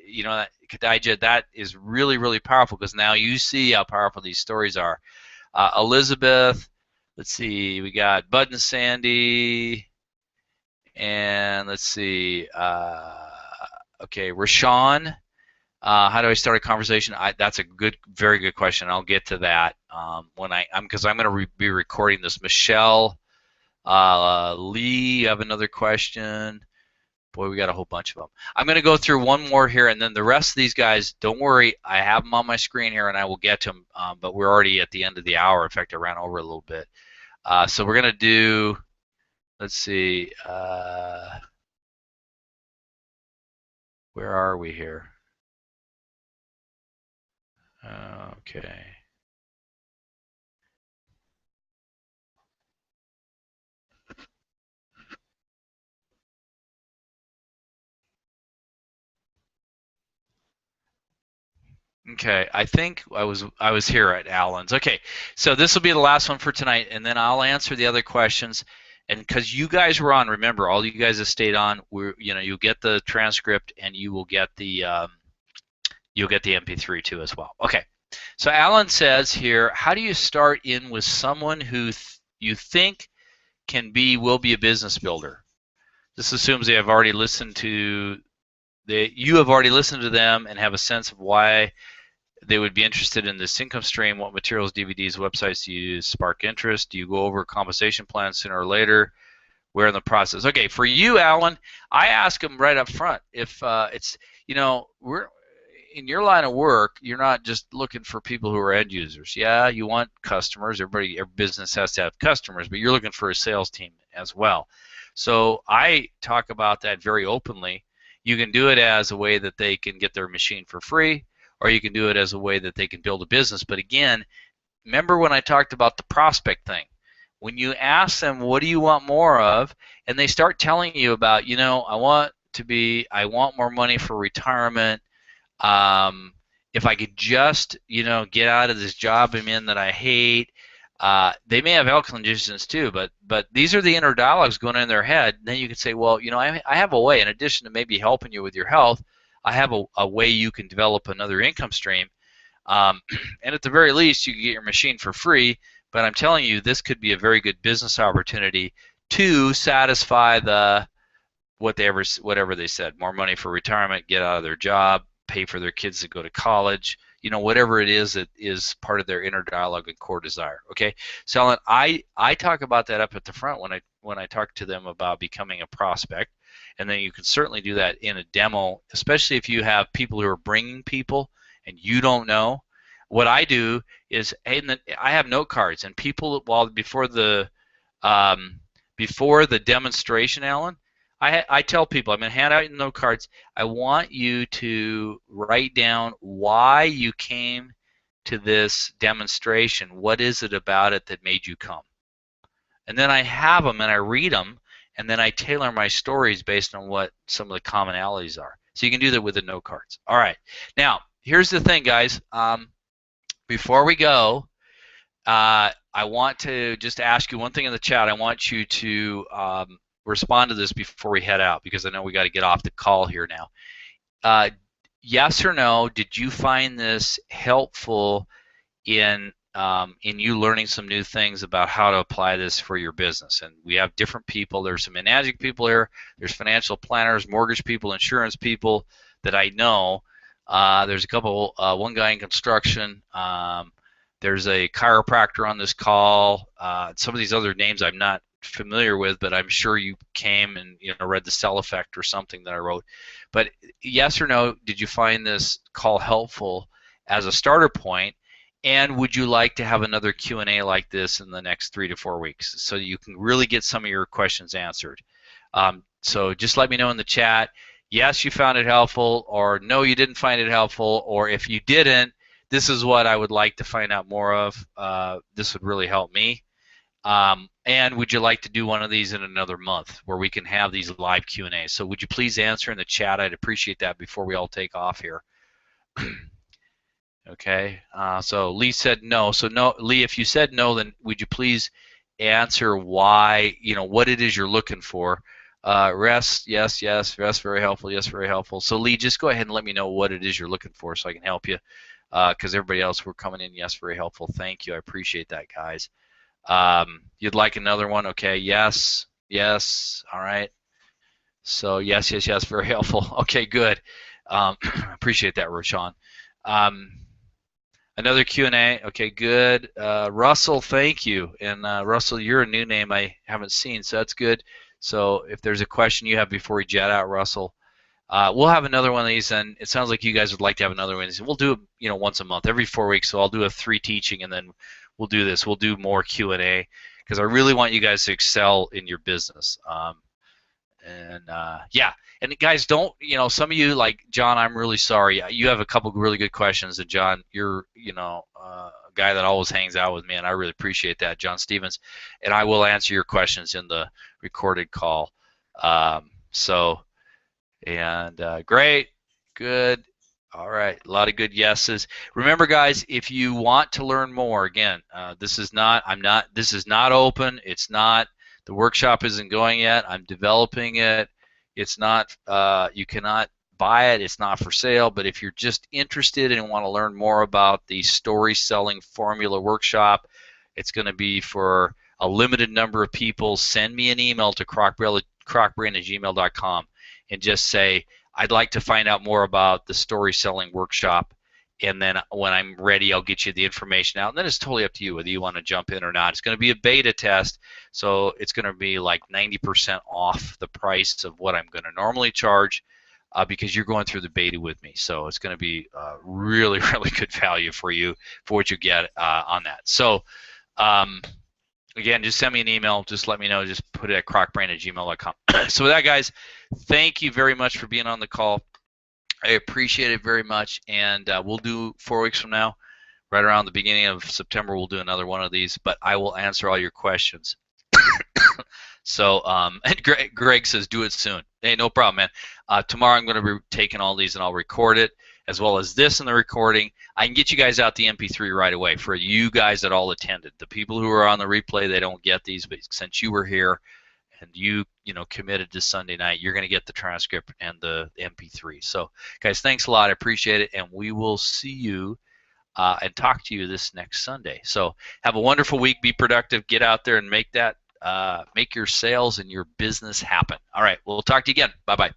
You know, Kadija, that is really, really powerful because now you see how powerful these stories are. Elizabeth, let's see, we got Bud and Sandy, and let's see, okay, Rashawn. How do I start a conversation? That's a good, very good question. I'll get to that when because I'm going to be recording this. Michelle, Lee, you have another question? Boy, we got a whole bunch of them. I'm going to go through one more here, and then the rest of these guys, don't worry, I have them on my screen here, and I will get to them. But we're already at the end of the hour. In fact, I ran over a little bit. So we're going to do. Let's see. Where are we here? Okay. Okay, I think I was here at Alan's. Okay, so this will be the last one for tonight, and then I'll answer the other questions. And because you guys were on, remember, all you guys that stayed on, you'll get the transcript and you will get the MP3 too as well. Okay, so Alan says here, how do you start in with someone who you think will be a business builder? This assumes they have already listened to you have already listened to them and have a sense of why they would be interested in this income stream. What materials, DVDs, websites do you use spark interest? Do you go over compensation plans sooner or later? Where in the process? Okay, for you, Alan, I ask them right up front if it's, we're in your line of work, you're not just looking for people who are end users. Yeah, you want customers. Every business has to have customers, but you're looking for a sales team as well. So I talk about that very openly. You can do it as a way that they can get their machine for free, or you can do it as a way that they can build a business. But again, remember when I talked about the prospect thing? When you ask them, what do you want more of? And they start telling you about, I want more money for retirement. If I could just, get out of this job I'm in that I hate. They may have health conditions too, but these are the inner dialogues going in their head. And then you can say, well, I have a way, in addition to maybe helping you with your health, I have a way you can develop another income stream. And at the very least, you can get your machine for free. But I'm telling you, this could be a very good business opportunity to satisfy whatever they said, more money for retirement, get out of their job, pay for their kids to go to college, whatever it is that is part of their inner dialogue and core desire. Okay, so Alan, I talk about that up at the front when I talk to them about becoming a prospect, and then you can certainly do that in a demo, especially if you have people who are bringing people and you don't know. What I do is, hey, I have note cards, and people, before the demonstration, Alan, I tell people, I'm going to hand out note cards. I want you to write down why you came to this demonstration. What is it about it that made you come? And then I have them and I read them, and then I tailor my stories based on what some of the commonalities are. So you can do that with the note cards. All right. Now, here's the thing, guys. Before we go, I want to just ask you one thing in the chat. I want you to respond to this before we head out, because I know we got to get off the call here now. Yes or no, did you find this helpful in you learning some new things about how to apply this for your business? And we have different people. There's some Enagic people here. There's financial planners, mortgage people, insurance people that I know. There's a couple, one guy in construction. There's a chiropractor on this call. Some of these other names I'm not familiar with, but I'm sure you came and read the Cell Effect or something that I wrote. But yes or no, did you find this call helpful as a starter point? And would you like to have another Q&A like this in the next 3 to 4 weeks so you can really get some of your questions answered? So just let me know in the chat. Yes, you found it helpful, or no, you didn't find it helpful, or if you didn't, this is what I would like to find out more of. This would really help me. And would you like to do one of these in another month where we can have these live Q&As? So would you please answer in the chat? I'd appreciate that before we all take off here. Okay. So Lee said no. So no, Lee, if you said no, then would you please answer why? You know what it is you're looking for. Rest, yes, yes. Rest, very helpful. Yes, very helpful. So Lee, just go ahead and let me know what it is you're looking for, so I can help you. Because everybody else, we're coming in. Yes, very helpful. Thank you. I appreciate that, guys. You'd like another one? Okay. Yes. Yes. All right. So yes, yes, yes. Very helpful. Okay. Good. Appreciate that, Roshan. Um, Another Q&A. Okay, good. Russell, thank you. And Russell, you're a new name I haven't seen, so that's good. So if there's a question you have before we jet out, Russell, we'll have another one of these. And it sounds like you guys would like to have another one of these. We'll do it, once a month, every 4 weeks. So I'll do a 3 teaching, and then we'll do this. We'll do more Q&A because I really want you guys to excel in your business. Yeah, and guys, don't, some of you, like John, I'm really sorry. You have a couple really good questions, and John, you're, a guy that always hangs out with me, and I really appreciate that, John Stevens. And I will answer your questions in the recorded call. Great, good. All right, a lot of good yeses. Remember, guys, if you want to learn more, again, this is not open. It's not. The workshop isn't going yet. I'm developing it. It's not. You cannot buy it. It's not for sale. But if you're just interested and want to learn more about the story selling formula workshop, it's going to be for a limited number of people. Send me an email to crocbrain@gmail.com and just say, I'd like to find out more about the story selling workshop, and then when I'm ready, I'll get you the information out. And then it's totally up to you whether you want to jump in or not. It's going to be a beta test, so it's going to be like 90% off the price of what I'm going to normally charge because you're going through the beta with me. So it's going to be really, really good value for you for what you get on that. So again, just send me an email. Just let me know. Just put it at crocbrain@gmail.com. So with that, guys, thank you very much for being on the call. I appreciate it very much, and we'll do 4 weeks from now, right around the beginning of September, we'll do another one of these, but I will answer all your questions. So, and Greg says, do it soon. Hey, no problem, man. Tomorrow I'm going to be taking all these, and I'll record it, as well as this in the recording. I can get you guys out the MP3 right away for you guys that all attended. The people who are on the replay, they don't get these, but since you were here and you committed to Sunday night, you're going to get the transcript and the MP3. So, guys, thanks a lot. I appreciate it, and we will see you and talk to you this next Sunday. So, have a wonderful week. Be productive. Get out there and make your sales and your business happen. All right, we'll talk to you again. Bye-bye.